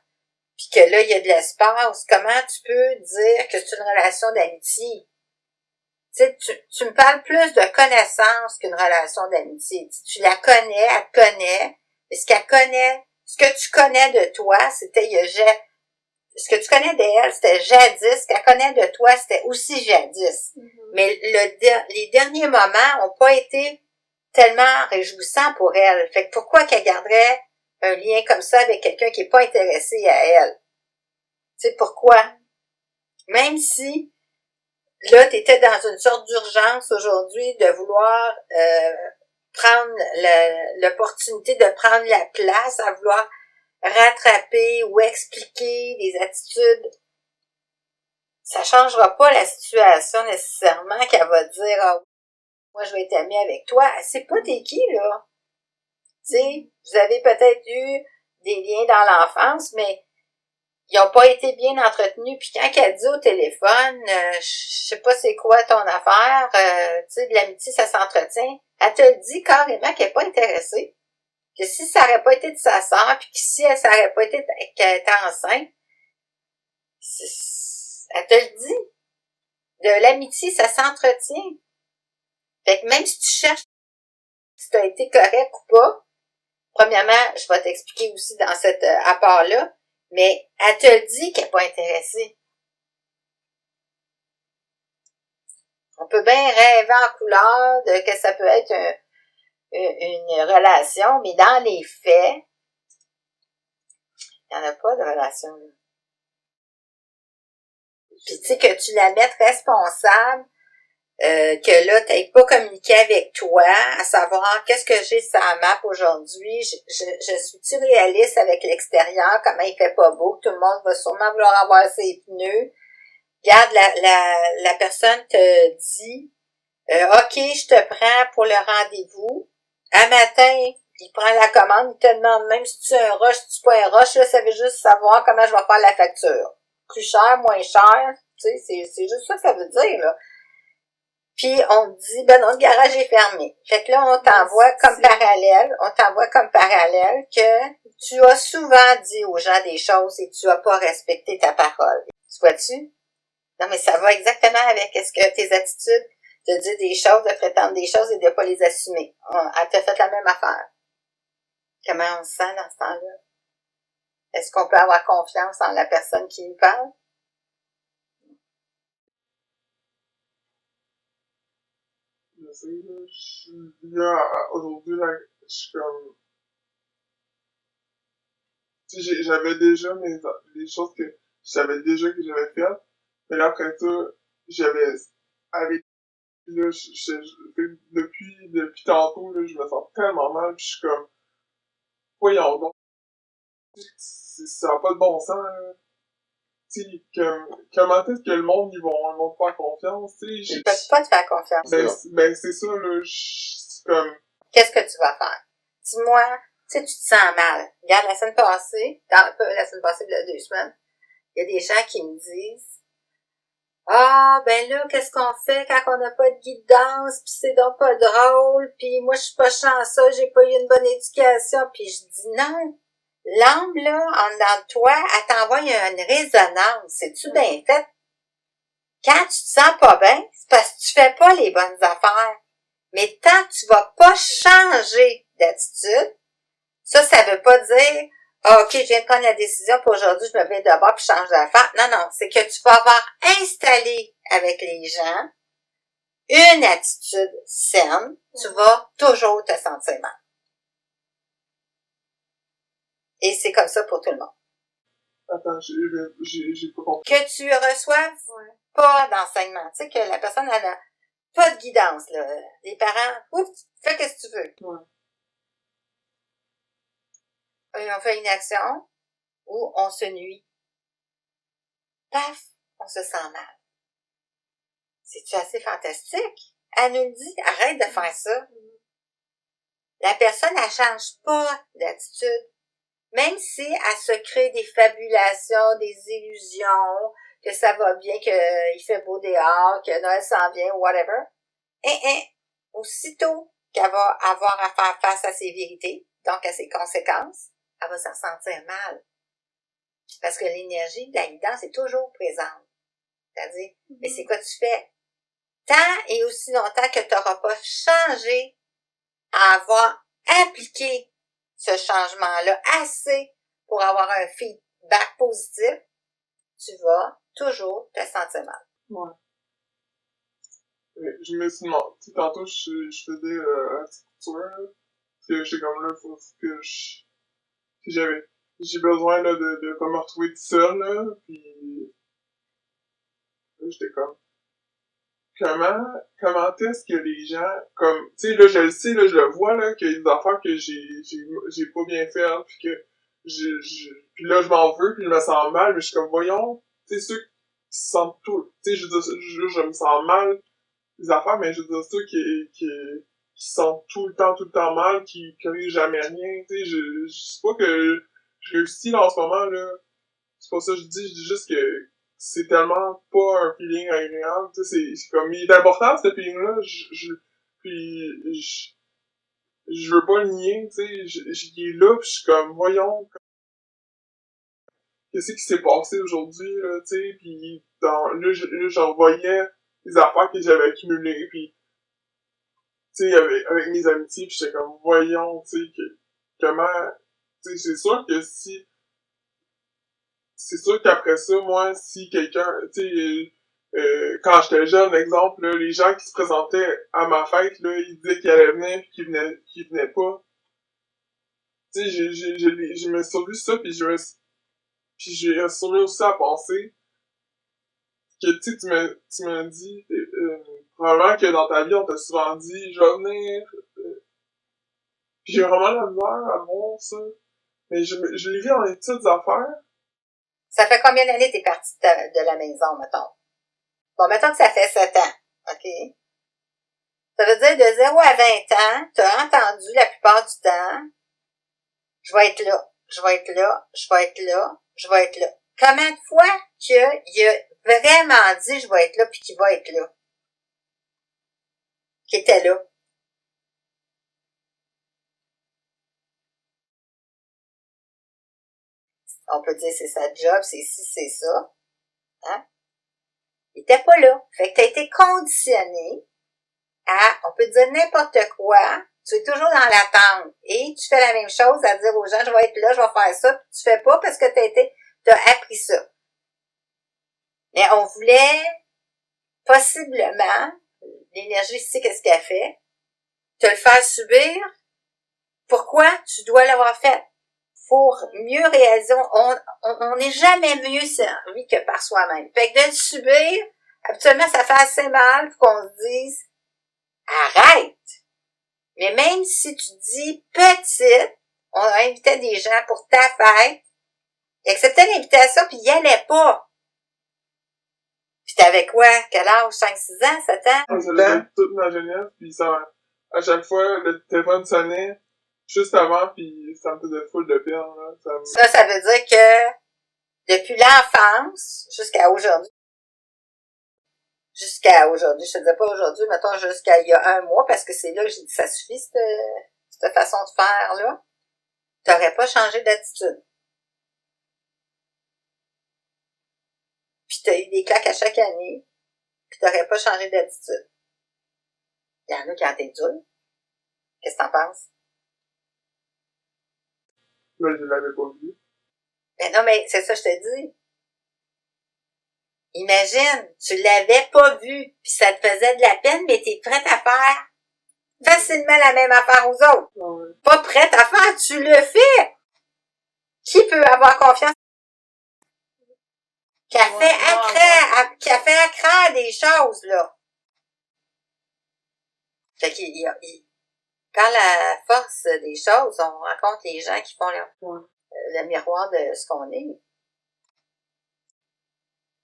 puis que là, il y a de l'espace, comment tu peux dire que c'est une relation d'amitié? Tu sais, tu me parles plus de connaissance qu'une relation d'amitié. Tu la connais, elle te connaît, mais ce que tu connais de toi, c'était ce que tu connais d'elle, c'était jadis, ce qu'elle connaît de toi, c'était aussi jadis. Mais les derniers moments ont pas été tellement réjouissants pour elle. Fait que pourquoi qu'elle garderait un lien comme ça avec quelqu'un qui est pas intéressé à elle? Tu sais, pourquoi? Même si, là, t'étais dans une sorte d'urgence aujourd'hui de vouloir prendre l'opportunité de prendre la place, à vouloir rattraper ou expliquer des attitudes, ça changera pas la situation nécessairement qu'elle va dire « Ah, moi je vais être amie avec toi ». Elle sait pas t'es qui, là. Tu sais, vous avez peut-être eu des liens dans l'enfance, mais ils ont pas été bien entretenus. Puis quand elle dit au téléphone, je sais pas c'est quoi ton affaire, tu sais, de l'amitié, ça s'entretient, elle te le dit carrément qu'elle est pas intéressée. Que si ça aurait pas été de sa sœur, puis que si ça aurait pas été qu'elle était enceinte, elle te le dit. De l'amitié, ça s'entretient. Fait que même si tu cherches si tu as été correct ou pas, premièrement, je vais t'expliquer aussi dans cet apport-là, mais elle te le dit qu'elle n'est pas intéressée. On peut bien rêver en couleur de que ça peut être une relation, mais dans les faits, il n'y en a pas de relation. Là. Puis tu sais, que tu la mettes responsable, que là, tu n'aies pas communiqué avec toi, à savoir qu'est-ce que j'ai sur la map aujourd'hui, je suis-tu réaliste avec l'extérieur, comment il fait pas beau, tout le monde va sûrement vouloir avoir ses pneus. Regarde, la personne te dit, OK, je te prends pour le rendez-vous. Un matin, il prend la commande, il te demande même si tu es un rush, si tu pas un rush, là, ça veut juste savoir comment je vais faire la facture. Plus cher, moins cher, tu sais, c'est juste ça que ça veut dire, là. Puis, on te dit, ben non, le garage est fermé. Fait que là, on t'envoie comme parallèle que tu as souvent dit aux gens des choses et tu as pas respecté ta parole. Tu vois-tu? Non, mais ça va exactement avec est-ce que tes attitudes de dire des choses, de prétendre des choses et de pas les assumer. Elle t'a fait la même affaire. Comment on se sent dans ce temps-là? Est-ce qu'on peut avoir confiance en la personne qui nous parle? Je sais, là, aujourd'hui, là, je suis comme, tu sais, j'avais déjà les choses que je savais déjà que j'avais faites, mais là, après ça, j'avais, avec, là, depuis tantôt, là, je me sens tellement mal, puis je suis comme, voyons donc, ça n'a pas de bon sens, là. Tu sais, comment est-ce que le monde, ils vont te faire confiance, tu sais. Ils peuvent pas te faire confiance. Ben, c'est ça, là, c'est comme... Qu'est-ce que tu vas faire? Dis-moi, tu sais, tu te sens mal. Regarde, la semaine passée, il y a 2 semaines, il y a des gens qui me disent, ah, ben là, qu'est-ce qu'on fait quand on n'a pas de guidance, puis c'est donc pas drôle, puis moi, je suis pas chanceuse, j'ai pas eu une bonne éducation, puis je dis non. L'âme, là, en dedans de toi, elle t'envoie une résonance. C'est-tu bien fait? Quand tu te sens pas bien, c'est parce que tu fais pas les bonnes affaires. Mais tant que tu vas pas changer d'attitude, ça veut pas dire, ah, OK, je viens de prendre la décision pour aujourd'hui, je me mets de bord puis je change d'affaires. Non, non, c'est que tu vas avoir installé avec les gens une attitude saine, tu vas toujours te sentir mal. Et c'est comme ça pour tout le monde. Attends, j'ai pas compris. Que tu reçoives pas d'enseignement. Tu sais, que la personne n'a pas de guidance, là. Les parents, oups, fais ce que tu veux. Ouais. Ils ont fait une action où on se nuit. Paf, on se sent mal. C'est-tu assez fantastique? Elle nous dit, arrête de faire ça. La personne, elle change pas d'attitude. Même si elle se crée des fabulations, des illusions, que ça va bien, qu'il fait beau dehors, que Noël s'en vient, whatever. Aussitôt qu'elle va avoir à faire face à ses vérités, donc à ses conséquences, elle va se sentir mal. Parce que l'énergie de la guidance est toujours présente. C'est-à-dire, mais c'est quoi tu fais? Tant et aussi longtemps que tu n'auras pas changé à avoir appliqué ce changement-là assez pour avoir un feedback positif, tu vas toujours te sentir mal. Ouais. Je me suis demandé, tu sais, tantôt, je faisais la petite couture, parce que j'étais comme là, faut que j'ai besoin, là, de pas me retrouver tout seul, là, puis là, j'étais comme, comment est-ce que les gens, comme, tu sais, là, je le sais, là, je le vois, là, qu'il y a des affaires que j'ai pas bien faites, puis que puis là, je m'en veux, puis je me sens mal, mais je suis comme, voyons, tu sais, ceux qui se sentent tout, tu sais, je veux dire, je me sens mal, les affaires, mais je veux dire, ceux qui sont tout le temps mal, qui corrigent jamais rien, tu sais, je sais pas que je réussis là en ce moment, là, c'est pas ça que je dis juste que c'est tellement pas un feeling agréable, tu sais, c'est comme, il est important, ce feeling-là, puis je veux pas le nier, tu sais, il est là, pis je suis comme, voyons, qu'est-ce qui s'est passé aujourd'hui, là, tu sais, pis là, j'en voyais les affaires que j'avais accumulées, pis tu sais, avec mes amitiés, pis j'étais comme, voyons, tu sais, comment, tu sais, c'est sûr qu'après ça, moi, si quelqu'un, tu sais, quand j'étais jeune, exemple, là, les gens qui se présentaient à ma fête, là, ils disaient qu'ils allaient venir pis qu'ils venaient pas. Tu sais, je me suis survu ça, puis j'ai survu aussi à penser que, tu sais, tu m'as dit, probablement que dans ta vie, on t'a souvent dit, je vais venir, puis j'ai vraiment la misère à voir ça. Mais je l'ai vu dans les petites affaires. Ça fait combien d'années t'es partie de la maison, mettons? Bon, mettons que ça fait 7 ans, OK? Ça veut dire de 0 à 20 ans, t'as entendu la plupart du temps, je vais être là, je vais être là, je vais être là, je vais être là. Combien de fois qu'il a vraiment dit je vais être là puis qu'il va être là? Qu'il était là? On peut dire c'est sa job, c'est ci, c'est ça. Hein? Il était pas là. Fait que t'as été conditionné à, on peut dire n'importe quoi, tu es toujours dans l'attente et tu fais la même chose à dire aux gens, je vais être là, je vais faire ça, puis tu fais pas parce que t'as appris ça. Mais on voulait possiblement, l'énergie sait qu'est-ce qu'elle fait, te le faire subir. Pourquoi tu dois l'avoir fait? Pour mieux réaliser, on n'est jamais mieux servi que par soi-même. Fait que de le subir, habituellement, ça fait assez mal pour qu'on se dise, arrête! Mais même si tu dis petite, on invitait des gens pour ta fête, ils acceptaient l'invitation puis ils y allaient pas. Puis t'avais quoi? Quel âge? 5-6 ans? 7 ans? Ça faisait toute ma jeunesse, puis ça, à chaque fois, le téléphone sonnait juste avant, puis ça me faisait full de peine, là. Ça veut dire que depuis l'enfance jusqu'à aujourd'hui, je te disais pas aujourd'hui, mettons jusqu'à il y a 1 mois, parce que c'est là que j'ai dit ça suffit, cette façon de faire-là, t'aurais pas changé d'attitude. Puis t'as eu des claques à chaque année, puis t'aurais pas changé d'attitude. Il y en a qui ont été durs. Qu'est-ce que t'en penses? Là, je l'avais pas vu. Ben non, mais c'est ça que je te dis. Imagine, tu l'avais pas vu, puis ça te faisait de la peine, mais t'es prête à faire facilement la même affaire aux autres. Ouais. Pas prête à faire, tu le fais. Qui peut avoir confiance? Qui a fait accraire des choses, là. Fait qu'il par la force des choses, on rencontre les gens qui font le miroir de ce qu'on est.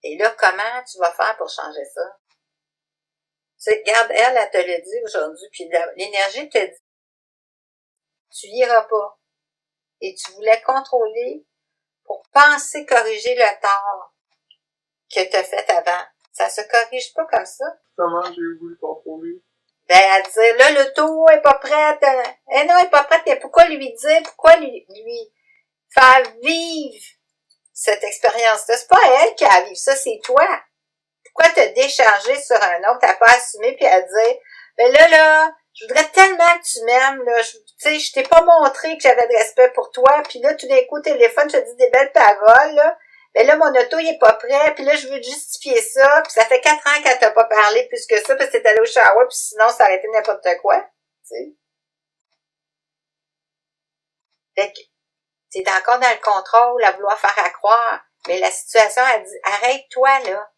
Et là, comment tu vas faire pour changer ça? Tu sais, regarde, elle te l'a dit aujourd'hui, puis l'énergie te dit, tu iras pas. Et tu voulais contrôler pour penser corriger le tort que t'as fait avant. Ça se corrige pas comme ça. Comment j'ai voulu contrôler? Ben, elle disait, là, l'auto est pas prête. Eh non, elle est pas prête, mais pourquoi lui dire, pourquoi lui faire vivre cette expérience-là? C'est pas elle qui a à vivre ça, c'est toi. Pourquoi te décharger sur un autre à pas assumer puis à dire, ben là, je voudrais tellement que tu m'aimes, là, tu sais, je t'ai pas montré que j'avais de respect pour toi, puis là, tout d'un coup, au téléphone, je te dis des belles paroles, là. Ben là, mon auto, il est pas prêt, puis là, je veux te justifier ça, puis ça fait 4 ans qu'elle t'a pas parlé plus que ça, parce que t'es allé au shower, puis sinon, ça aurait été n'importe quoi, tu sais. Fait que, t'es encore dans le contrôle, à vouloir faire à croire, mais la situation, elle dit, arrête-toi, là.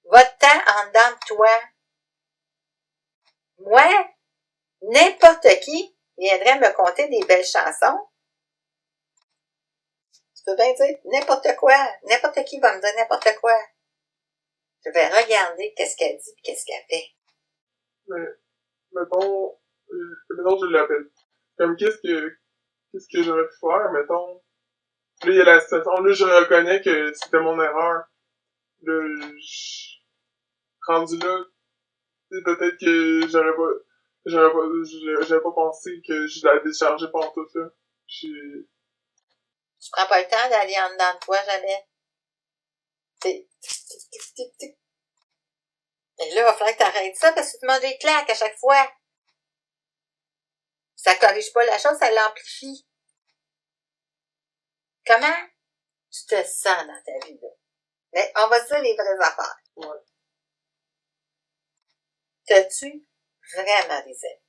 Va-t'en en dedans de toi. Moi, n'importe qui viendrait me conter des belles chansons. Tu peux bien dire n'importe quoi. N'importe qui va me dire n'importe quoi. Je vais regarder qu'est-ce qu'elle dit et qu'est-ce qu'elle fait. Mais, mettons, je l'appelle. Comme, qu'est-ce que j'aurais pu faire, mettons? Là, il y a la situation, là, je reconnais que c'était mon erreur. Là, rendu là, tu sais, peut-être que j'avais pas pensé que je l'avais déchargé pendant tout ça. Puis, Tu prends pas le temps d'aller en dedans de toi, jamais. Et là, il va falloir que t'arrêtes ça parce que tu manges des claques à chaque fois. Ça corrige pas la chose, ça l'amplifie. Comment tu te sens dans ta vie, là? Mais on va se dire les vraies affaires. ouais. T'as-tu vraiment des amis?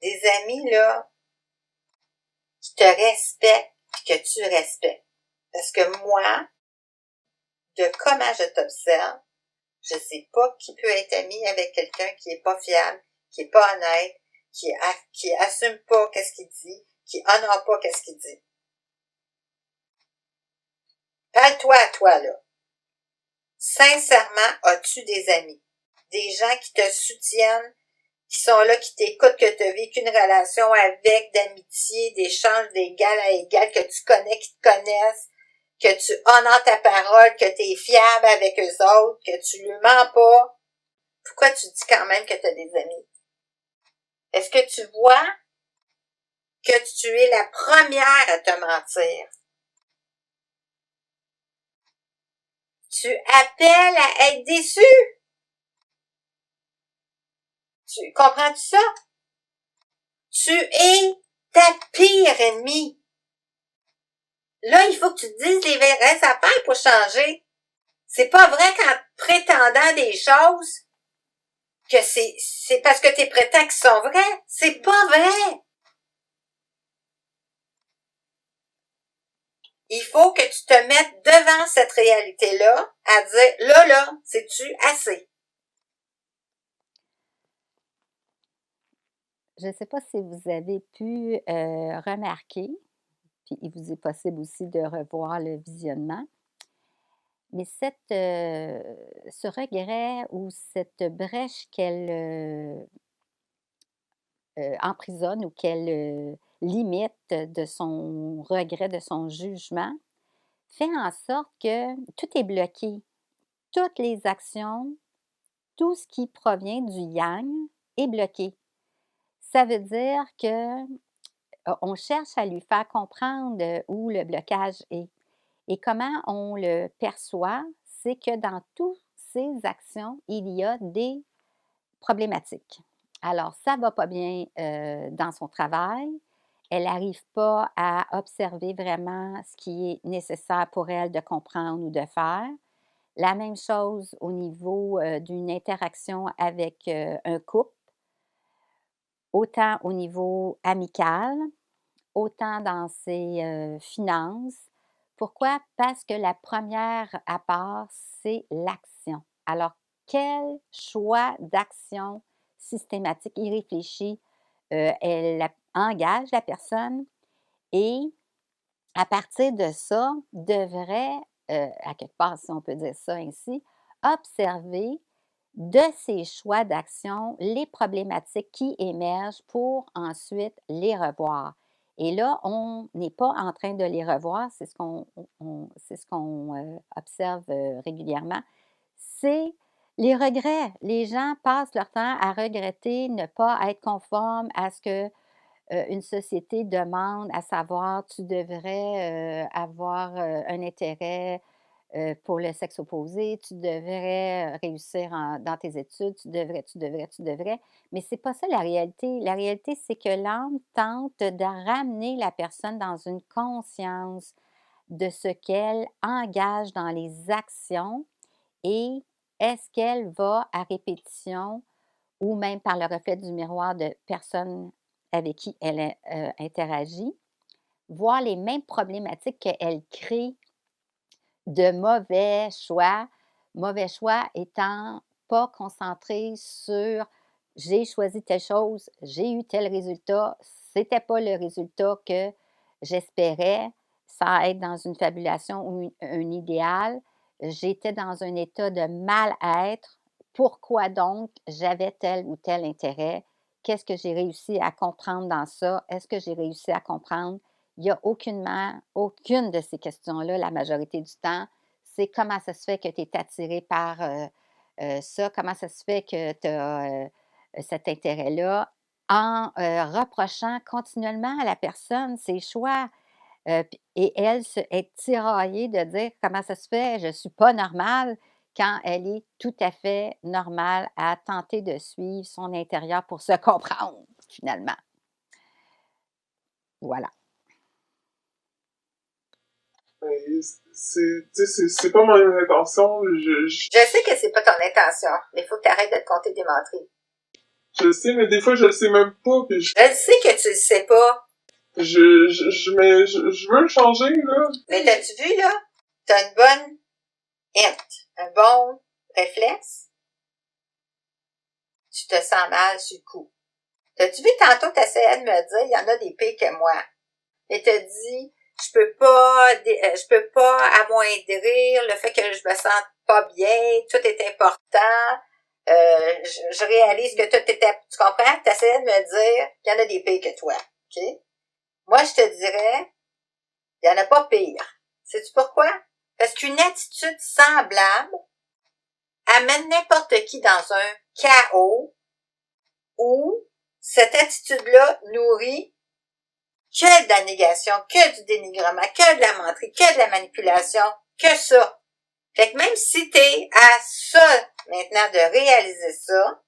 Des amis, là, qui te respectent et que tu respectes. Parce que moi, de comment je t'observe, je sais pas qui peut être ami avec quelqu'un qui est pas fiable, qui est pas honnête, qui assume pas qu'est-ce qu'il dit, qui honore pas qu'est-ce qu'il dit. Parle-toi à toi, là. Sincèrement, as-tu des amis? Des gens qui te soutiennent, qui sont là, qui t'écoutent, que tu as vécu une relation avec, d'amitié, d'échange d'égal à égal, que tu connais, qui te connaissent, que tu honores ta parole, que tu es fiable avec eux autres, que tu lui mens pas. Pourquoi tu dis quand même que tu as des amis? Est-ce que tu vois que tu es la première à te mentir? Tu appelles à être déçu. Tu comprends-tu ça? Tu es ta pire ennemie. Là, il faut que tu te dises les vraies affaires pour changer. C'est pas vrai qu'en prétendant des choses, que c'est parce que t'es prétends qu'ils sont vrais. C'est pas vrai. Il faut que tu te mettes devant cette réalité-là à dire, là, c'est-tu assez? Je ne sais pas si vous avez pu remarquer, puis il vous est possible aussi de revoir le visionnement, mais ce regret ou cette brèche qu'elle emprisonne ou qu'elle limite de son regret, de son jugement, fait en sorte que tout est bloqué. Toutes les actions, tout ce qui provient du yang est bloqué. Ça veut dire que on cherche à lui faire comprendre où le blocage est. Et comment on le perçoit, c'est que dans toutes ces actions, il y a des problématiques. Alors, ça ne va pas bien dans son travail. Elle n'arrive pas à observer vraiment ce qui est nécessaire pour elle de comprendre ou de faire. La même chose au niveau d'une interaction avec un couple, autant au niveau amical, autant dans ses finances. Pourquoi? Parce que la première à part, c'est l'action. Alors, quel choix d'action systématique, irréfléchi, elle engage la personne et à partir de ça, devrait, à quelque part, si on peut dire ça ainsi, observer de ses choix d'action les problématiques qui émergent pour ensuite les revoir. Et là, on n'est pas en train de les revoir, c'est ce qu'on observe régulièrement, c'est les regrets. Les gens passent leur temps à regretter, ne pas être conformes à ce que une société demande, à savoir tu devrais avoir un intérêt pour le sexe opposé, tu devrais réussir dans tes études, tu devrais. Mais c'est pas ça la réalité. La réalité, c'est que l'âme tente de ramener la personne dans une conscience de ce qu'elle engage dans les actions et est-ce qu'elle va à répétition ou même par le reflet du miroir de personnes avec qui elle interagit, voir les mêmes problématiques qu'elle crée de mauvais choix étant pas concentré sur j'ai choisi telle chose, j'ai eu tel résultat, c'était pas le résultat que j'espérais, sans être dans une fabulation ou un idéal, j'étais dans un état de mal-être. Pourquoi donc j'avais tel ou tel intérêt? Qu'est-ce que j'ai réussi à comprendre dans ça? Est-ce que j'ai réussi à comprendre? Il n'y a aucune de ces questions-là, la majorité du temps, c'est comment ça se fait que tu es attiré par ça, comment ça se fait que tu as cet intérêt-là, en reprochant continuellement à la personne ses choix. Et elle est tiraillée de dire comment ça se fait, je ne suis pas normale, quand elle est tout à fait normale à tenter de suivre son intérieur pour se comprendre, finalement. Voilà. Mais c'est pas mon intention. Je sais que c'est pas ton intention, mais il faut que tu arrêtes de te compter des menteries. Je sais, mais des fois, je le sais même pas. Puis Je sais que tu le sais pas. Je veux le changer, là. Mais t'as-tu vu, là? T'as une bonne hint, un bon réflexe. Tu te sens mal sur le coup. T'as-tu vu tantôt, t'essayais de me dire, il y en a des pires que moi. Et t'as dit, je peux pas amoindrir le fait que je me sens pas bien, tout est important. Je réalise que tout était, tu comprends? T'essayais de me dire qu'il y en a des pires que toi. OK? Moi, je te dirais, il y en a pas pire. Sais-tu pourquoi? Parce qu'une attitude semblable amène n'importe qui dans un chaos où cette attitude-là nourrit que de la négation, que du dénigrement, que de la menterie, que de la manipulation, que ça. Fait que même si t'es à ça maintenant de réaliser ça,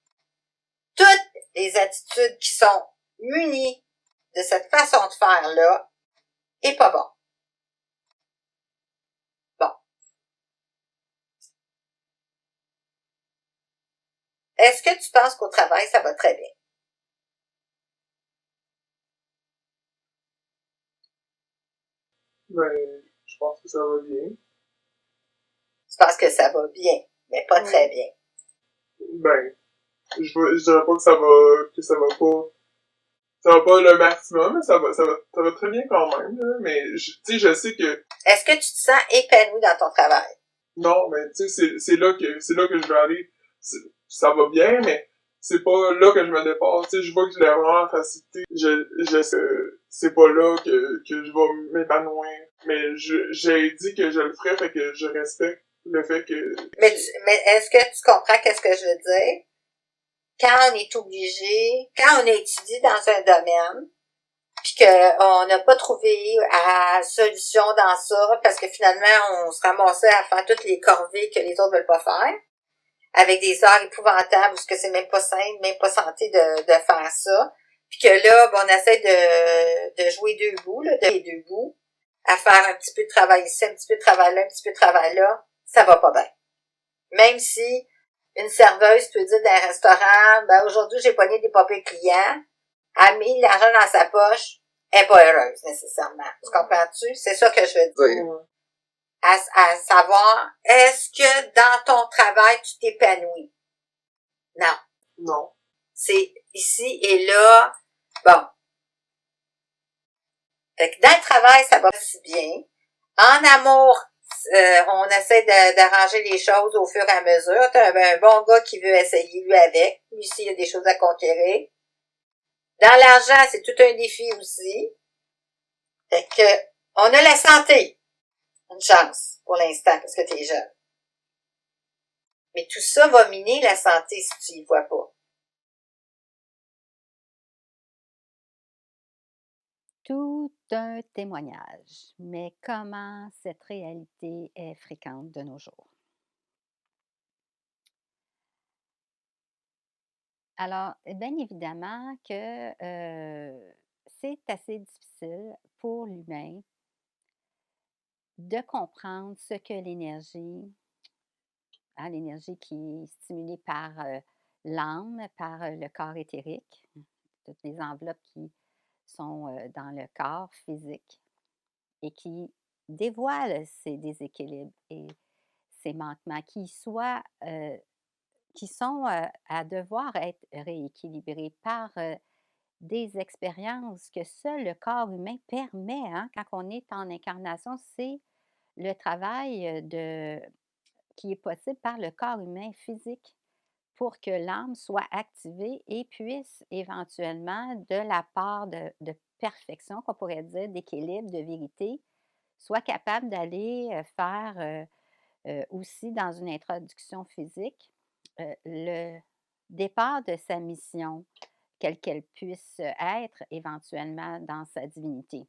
toutes les attitudes qui sont munies de cette façon de faire-là est pas bon. Bon. Est-ce que tu penses qu'au travail, ça va très bien? Ben, je pense que ça va bien. Tu penses que ça va bien, mais pas très bien. Ben, je dirais pas que ça va pas le maximum, mais ça va très bien quand même, là. Mais, tu sais, je sais que, Est-ce que tu te sens épanoui dans ton travail? non, mais, tu sais, c'est là que je vais aller. Ça va bien, mais c'est pas là que je me dépasse. Tu sais, je vois que je l'ai vraiment en facilité. C'est pas là que je vais m'épanouir. Mais j'ai dit que je le ferais, fait que je respecte le fait que... Mais est-ce que tu comprends qu'est-ce que je veux dire? Quand on est obligé, quand on a étudié dans un domaine, puis qu'on n'a pas trouvé à solution dans ça, parce que finalement, on se ramassait à faire toutes les corvées que les autres veulent pas faire, avec des heures épouvantables, parce que c'est même pas simple, même pas santé de faire ça. Puis que là, ben, on essaie de jouer deux bouts, là, de deux bouts, à faire un petit peu de travail ici, un petit peu de travail là, un petit peu de travail là, ça va pas bien. Même si une serveuse peut dire dans un restaurant, ben aujourd'hui j'ai pogné des papiers clients, elle a mis l'argent dans sa poche, elle est pas heureuse nécessairement. Tu comprends-tu? C'est ça que je veux dire. Ouais. À savoir, est-ce que dans ton travail tu t'épanouis? Non. Non. C'est ici et là. Bon. Fait que dans le travail, ça va si bien. En amour, on essaie d'arranger les choses au fur et à mesure. T'as un bon gars qui veut essayer, lui, avec. Lui, s'il y a des choses à conquérir. Dans l'argent, c'est tout un défi aussi. Fait que, on a la santé. Une chance, pour l'instant, parce que t'es jeune. Mais tout ça va miner la santé si tu y vois pas. Tout un témoignage. Mais comment cette réalité est fréquente de nos jours? Alors, bien évidemment que c'est assez difficile pour l'humain de comprendre ce que l'énergie, hein, l'énergie qui est stimulée par l'âme, par le corps éthérique, toutes les enveloppes qui sont dans le corps physique et qui dévoilent ces déséquilibres et ces manquements, qui soient qui sont, à devoir être rééquilibrés par, des expériences que seul le corps humain permet, hein. Quand on est en incarnation, c'est le travail, qui est possible par le corps humain physique pour que l'âme soit activée et puisse éventuellement, de la part de perfection, qu'on pourrait dire, d'équilibre, de vérité, soit capable d'aller, faire, aussi dans une introduction physique, le départ de sa mission, quelle qu'elle puisse être éventuellement dans sa divinité.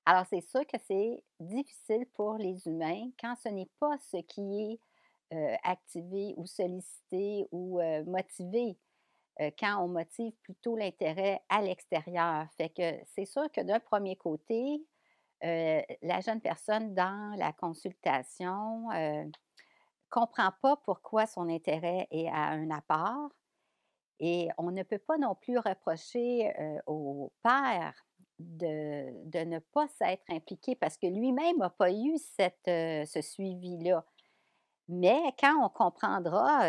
Alors c'est sûr que c'est difficile pour les humains quand ce n'est pas ce qui est, activé ou sollicité ou, motivé, quand on motive plutôt l'intérêt à l'extérieur. Fait que c'est sûr que d'un premier côté, la jeune personne dans la consultation, comprend pas pourquoi son intérêt est à un apport et on ne peut pas non plus reprocher, au père de ne pas s'être impliqué parce que lui-même n'a pas eu ce suivi-là. Mais quand on comprendra,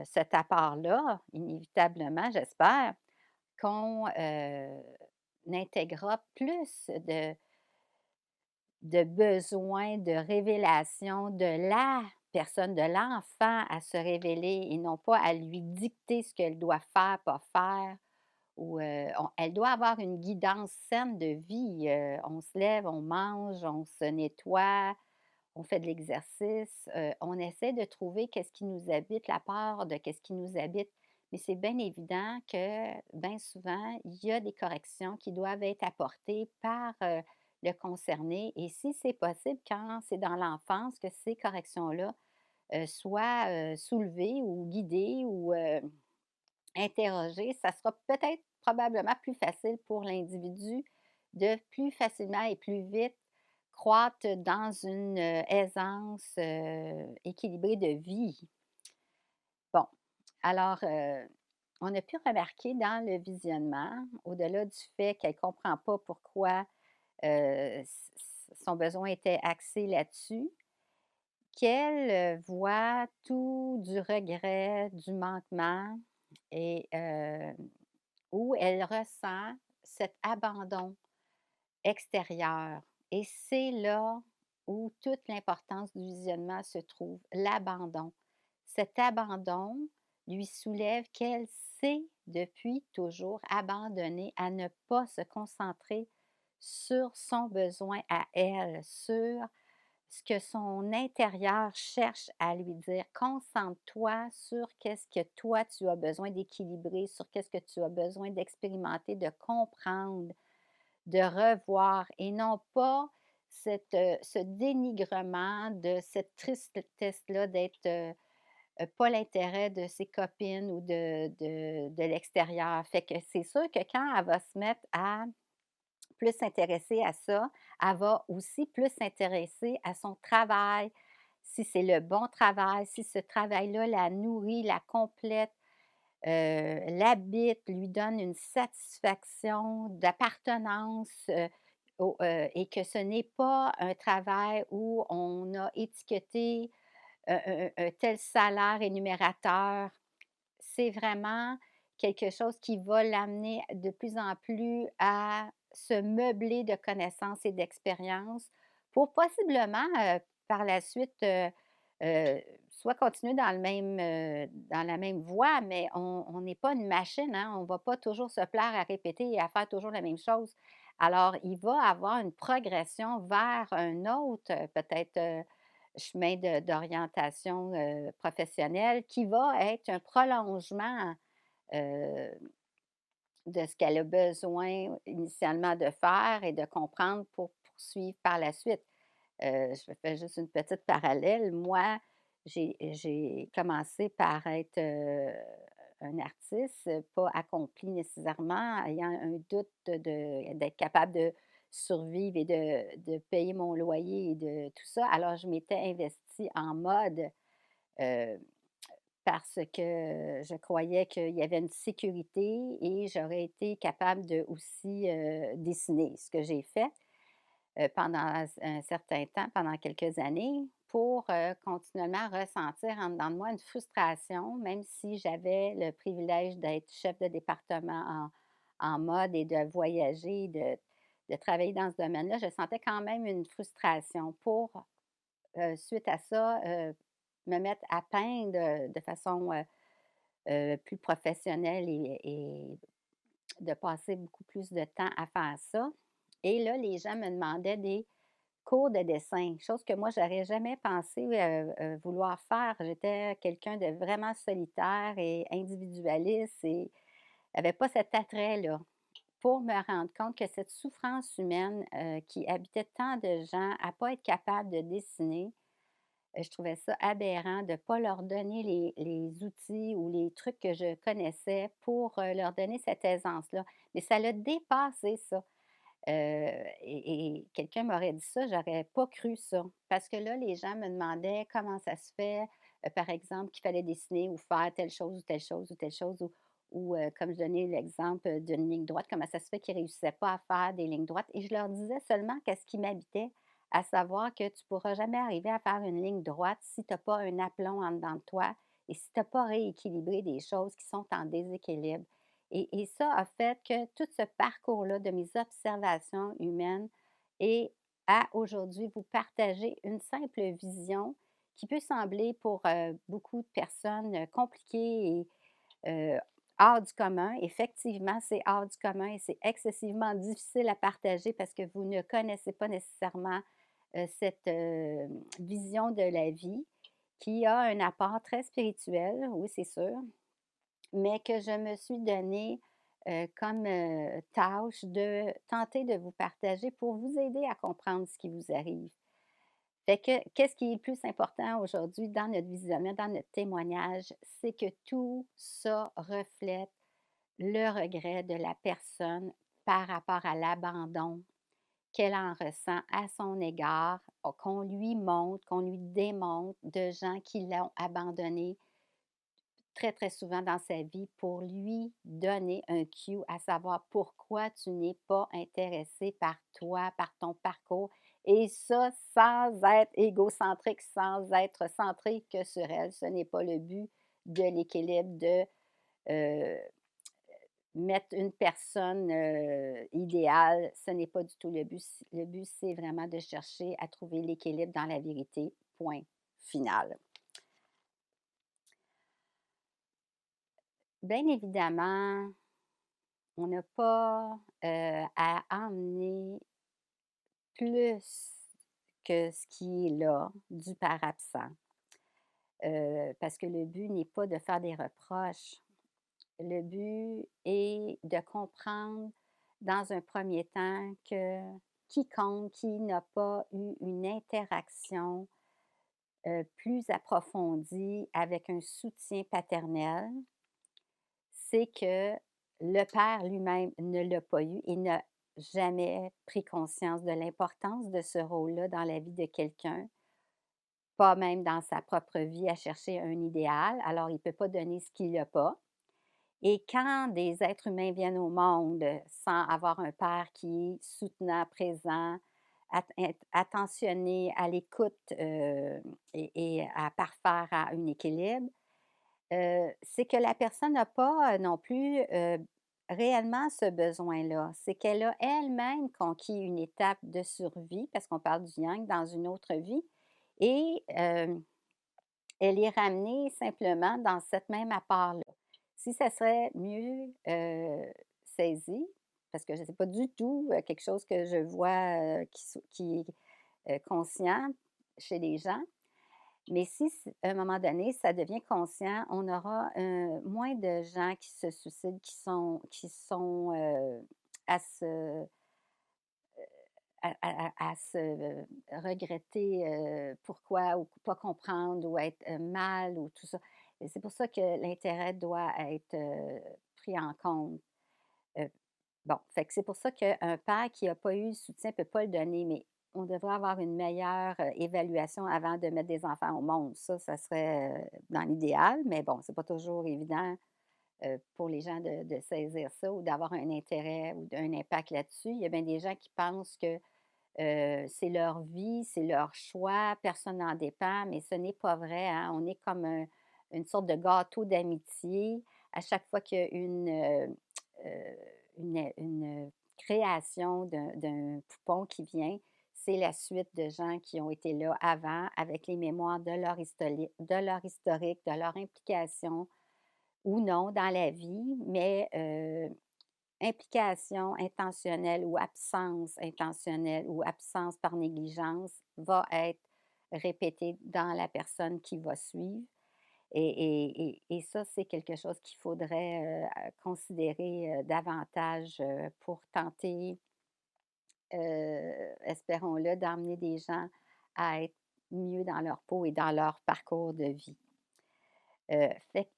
cet apport-là, inévitablement, j'espère, qu'on, intégrera plus de besoins, de révélation de la personne, de l'enfant à se révéler et non pas à lui dicter ce qu'elle doit faire, pas faire. Ou, elle doit avoir une guidance saine de vie. On se lève, on mange, on se nettoie, on fait de l'exercice. On essaie de trouver qu'est-ce qui nous habite, la part de qu'est-ce qui nous habite. Mais c'est bien évident que, bien souvent, il y a des corrections qui doivent être apportées par, le concerné. Et si c'est possible, quand c'est dans l'enfance, que ces corrections-là, soient, soulevées ou guidées ou, interrogées, ça sera peut-être probablement plus facile pour l'individu de plus facilement et plus vite croître dans une, aisance, équilibrée de vie. Bon, alors, on a pu remarquer dans le visionnement, au-delà du fait qu'elle ne comprend pas pourquoi, son besoin était axé là-dessus, qu'elle, voit tout du regret, du manquement et où elle ressent cet abandon extérieur et c'est là où toute l'importance du visionnement se trouve, l'abandon. Cet abandon lui soulève qu'elle s'est depuis toujours abandonnée à ne pas se concentrer sur son besoin à elle, sur ce que son intérieur cherche à lui dire. Concentre-toi sur qu'est-ce que toi tu as besoin d'équilibrer, sur qu'est-ce que tu as besoin d'expérimenter, de comprendre, de revoir et non pas ce dénigrement de cette tristesse-là d'être, pas l'intérêt de ses copines ou de l'extérieur. Fait que c'est sûr que quand elle va se mettre à plus s'intéresser à ça, elle va aussi plus s'intéresser à son travail, si c'est le bon travail, si ce travail-là la nourrit, la complète, l'habite, lui donne une satisfaction d'appartenance, et que ce n'est pas un travail où on a étiqueté un tel salaire rémunérateur. C'est vraiment quelque chose qui va l'amener de plus en plus à se meubler de connaissances et d'expériences pour possiblement, par la suite, soit continuer dans le même, dans la même voie, mais on n'est pas une machine, hein, on ne va pas toujours se plaire à répéter et à faire toujours la même chose. Alors, il va avoir une progression vers un autre, peut-être, chemin d'orientation, professionnelle qui va être un prolongement, heu, de ce qu'elle a besoin initialement de faire et de comprendre pour poursuivre par la suite. Je fais juste une petite parallèle. Moi, j'ai commencé par être, un artiste, pas accompli nécessairement, ayant un doute d'être capable de survivre et de payer mon loyer et de tout ça. Alors je m'étais investie en mode, heu, parce que je croyais qu'il y avait une sécurité et j'aurais été capable de aussi, dessiner, ce que j'ai fait. pendant un certain temps, pendant quelques années, pour, continuellement ressentir en dedans de moi une frustration, même si j'avais le privilège d'être chef de département en mode et de voyager, de travailler dans ce domaine-là. Je sentais quand même une frustration pour, suite à ça, me mettre à peindre, de façon, plus professionnelle et de passer beaucoup plus de temps à faire ça. Et là, les gens me demandaient des cours de dessin, chose que moi, j'aurais jamais pensé, vouloir faire. J'étais quelqu'un de vraiment solitaire et individualiste et avait pas cet attrait-là. Pour me rendre compte que cette souffrance humaine, qui habitait tant de gens à pas être capable de dessiner, je trouvais ça aberrant de ne pas leur donner les outils ou les trucs que je connaissais pour, leur donner cette aisance-là. Mais ça l'a dépassé ça. Et quelqu'un m'aurait dit ça, j'aurais pas cru ça. Parce que là, les gens me demandaient comment ça se fait, par exemple, qu'il fallait dessiner ou faire telle chose ou telle chose ou telle chose ou comme je donnais l'exemple d'une ligne droite, comment ça se fait qu'ils ne réussissaient pas à faire des lignes droites et je leur disais seulement qu'est-ce qui m'habitait, à savoir que tu pourras jamais arriver à faire une ligne droite si tu as pas un aplomb en dedans de toi et si tu as pas rééquilibré des choses qui sont en déséquilibre. Et ça a fait que tout ce parcours-là de mes observations humaines et à aujourd'hui vous partager une simple vision qui peut sembler pour, beaucoup de personnes, compliquée et hors du commun. Effectivement, c'est hors du commun et c'est excessivement difficile à partager parce que vous ne connaissez pas nécessairement, cette, vision de la vie qui a un apport très spirituel, oui, c'est sûr, mais que je me suis donné, comme, tâche de tenter de vous partager pour vous aider à comprendre ce qui vous arrive. Fait que, qu'est-ce qui est le plus important aujourd'hui dans notre visionnement, dans notre témoignage, c'est que tout ça reflète le regret de la personne par rapport à l'abandon qu'elle en ressent à son égard, qu'on lui montre, qu'on lui démontre de gens qui l'ont abandonné très, très souvent dans sa vie pour lui donner un cue, à savoir pourquoi tu n'es pas intéressé par toi, par ton parcours, et ça sans être égocentrique, sans être centré que sur elle. Ce n'est pas le but de l'équilibre de euh, mettre une personne idéale. Ce n'est pas du tout le but. Le but, c'est vraiment de chercher à trouver l'équilibre dans la vérité. Point final. Bien évidemment, on n'a pas, à emmener plus que ce qui est là, du par absent, parce que le but n'est pas de faire des reproches. Le but est de comprendre dans un premier temps que quiconque qui n'a pas eu une interaction, plus approfondie avec un soutien paternel, c'est que le père lui-même ne l'a pas eu et n'a jamais pris conscience de l'importance de ce rôle-là dans la vie de quelqu'un, pas même dans sa propre vie à chercher un idéal, alors il ne peut pas donner ce qu'il n'a pas. Et quand des êtres humains viennent au monde sans avoir un père qui est soutenant, présent, attentionné, à l'écoute et à parfaire à un équilibre, c'est que la personne n'a pas, non plus, réellement ce besoin-là. C'est qu'elle a elle-même conquis une étape de survie, parce qu'on parle du yang dans une autre vie et elle est ramenée simplement dans cette même apport-là. Si ça serait mieux, saisi, parce que je sais pas du tout, quelque chose que je vois, qui est, conscient chez les gens, mais si à un moment donné, ça devient conscient, on aura, moins de gens qui se suicident, qui sont, à se à se regretter, pourquoi ou pas comprendre ou être, mal ou tout ça. Et c'est pour ça que l'intérêt doit être, pris en compte. Heu, bon, fait que c'est pour ça qu'un père qui a pas eu le soutien ne peut pas le donner, mais on devrait avoir une meilleure, évaluation avant de mettre des enfants au monde. Ça serait, dans l'idéal, mais bon, c'est pas toujours évident, pour les gens de saisir ça ou d'avoir un intérêt ou un impact là-dessus. Il y a bien des gens qui pensent que, c'est leur vie, c'est leur choix, personne n'en dépend, mais ce n'est pas vrai, hein. On est comme une sorte de gâteau d'amitié. À chaque fois qu'il y a une création d'un poupon qui vient, c'est la suite de gens qui ont été là avant, avec les mémoires de leur historique, de leur implication ou non dans la vie, mais implication intentionnelle ou absence intentionnelle ou absence par négligence va être répétée dans la personne qui va suivre. Et ça, c'est quelque chose qu'il faudrait considérer davantage pour tenter, espérons-le, d'emmener des gens à être mieux dans leur peau et dans leur parcours de vie. Fait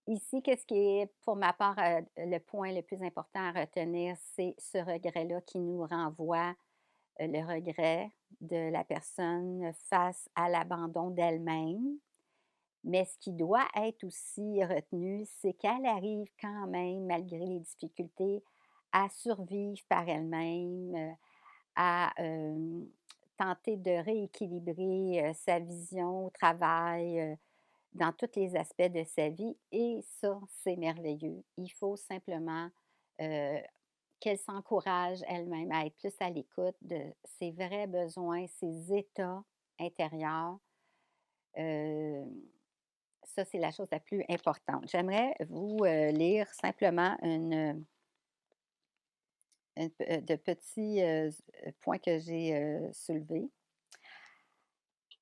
ici, qu'est-ce qui est, pour ma part, le point le plus important à retenir, c'est ce regret-là qui nous renvoie, le regret de la personne face à l'abandon d'elle-même. Mais ce qui doit être aussi retenu, c'est qu'elle arrive quand même, malgré les difficultés, à survivre par elle-même, à tenter de rééquilibrer sa vision au travail, dans tous les aspects de sa vie et ça, c'est merveilleux. Il faut simplement, heu, qu'elle s'encourage elle-même à être plus à l'écoute de ses vrais besoins, ses états intérieurs. Hem, Ça, c'est la chose la plus importante. J'aimerais vous, lire simplement de petits, points que j'ai, soulevés.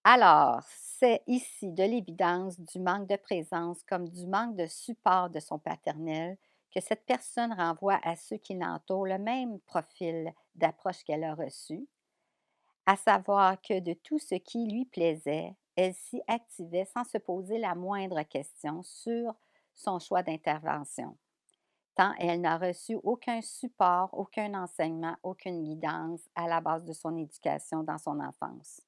Alors, c'est ici de l'évidence du manque de présence comme du manque de support de son paternel que cette personne renvoie à ceux qui l'entourent le même profil d'approche qu'elle a reçu, à savoir que de tout ce qui lui plaisait, elle s'y activait sans se poser la moindre question sur son choix d'intervention, tant elle n'a reçu aucun support, aucun enseignement, aucune guidance à la base de son éducation dans son enfance.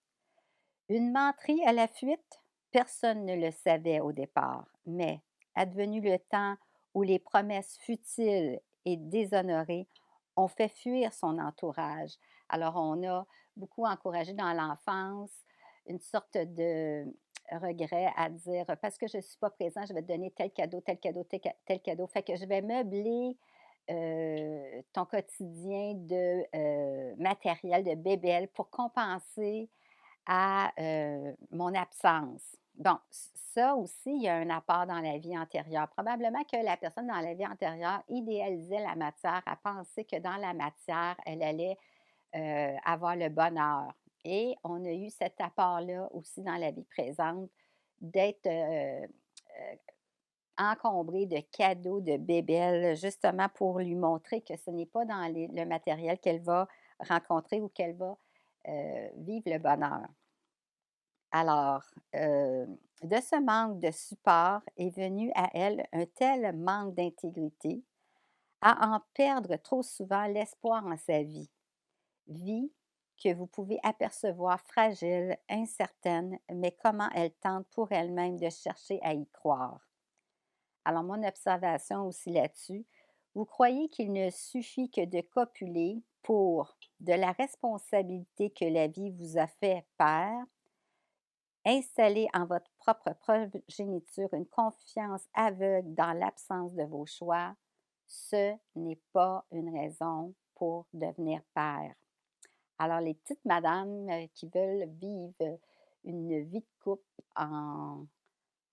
Une menterie à la fuite? Personne ne le savait au départ, mais advenu le temps où les promesses futiles et déshonorées ont fait fuir son entourage. Alors, on a beaucoup encouragé dans l'enfance une sorte de regret à dire parce que je ne suis pas présent, je vais te donner tel cadeau, tel cadeau, tel cadeau. Fait que je vais meubler ton quotidien de matériel, de bébelle pour compenser à mon absence. Bon, ça aussi, il y a un apport dans la vie antérieure. Probablement que la personne dans la vie antérieure idéalisait la matière, a pensé que dans la matière, elle allait avoir le bonheur. Et on a eu cet apport-là aussi dans la vie présente d'être encombré de cadeaux, de bébelles, justement pour lui montrer que ce n'est pas dans le matériel qu'elle va rencontrer ou qu'elle va vivre le bonheur. Alors, de ce manque de support est venu à elle un tel manque d'intégrité à en perdre trop souvent l'espoir en sa vie. Vie que vous pouvez apercevoir fragile, incertaine, mais comment elle tente pour elle-même de chercher à y croire. Alors, mon observation aussi là-dessus, vous croyez qu'il ne suffit que de copuler pour de la responsabilité que la vie vous a fait père, installer en votre propre progéniture une confiance aveugle dans l'absence de vos choix, ce n'est pas une raison pour devenir père. Alors, les petites madames qui veulent vivre une vie de couple en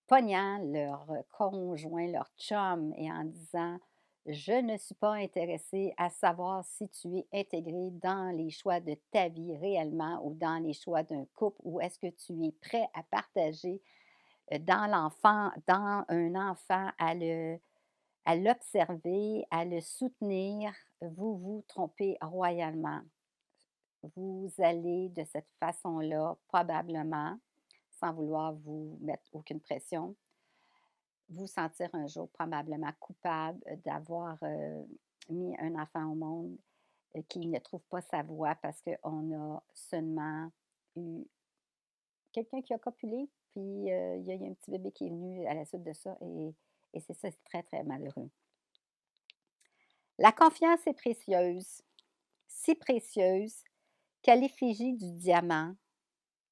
pognant leur conjoint, leur chum et en disant je ne suis pas intéressée à savoir si tu es intégré dans les choix de ta vie réellement ou dans les choix d'un couple ou est-ce que tu es prêt à partager dans un enfant, à l'observer, à le soutenir, vous vous trompez royalement. Vous allez de cette façon-là, probablement, sans vouloir vous mettre aucune pression, vous sentir un jour probablement coupable d'avoir mis un enfant au monde qui ne trouve pas sa voie parce qu'on a seulement eu quelqu'un qui a copulé, puis il y a eu un petit bébé qui est venu à la suite de ça, et c'est ça, c'est très, très malheureux. La confiance est précieuse, si précieuse qu'à l'effigie du diamant,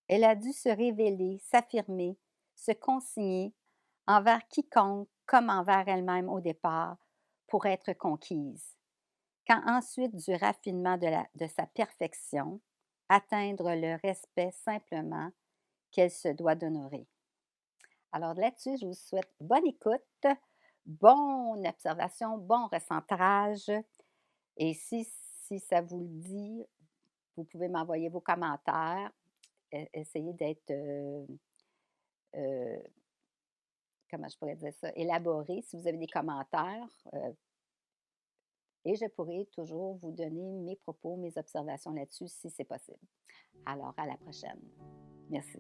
elle a dû se révéler, s'affirmer, se consigner envers quiconque comme envers elle-même au départ pour être conquise, quand ensuite du raffinement de sa perfection, atteindre le respect simplement qu'elle se doit d'honorer. Alors là-dessus, je vous souhaite bonne écoute, bonne observation, bon recentrage. Et si ça vous le dit, vous pouvez m'envoyer vos commentaires. Essayez d'être, euh, comment je pourrais dire ça, élaboré si vous avez des commentaires. Et je pourrai toujours vous donner mes propos, mes observations là-dessus si c'est possible. Alors, à la prochaine. Merci.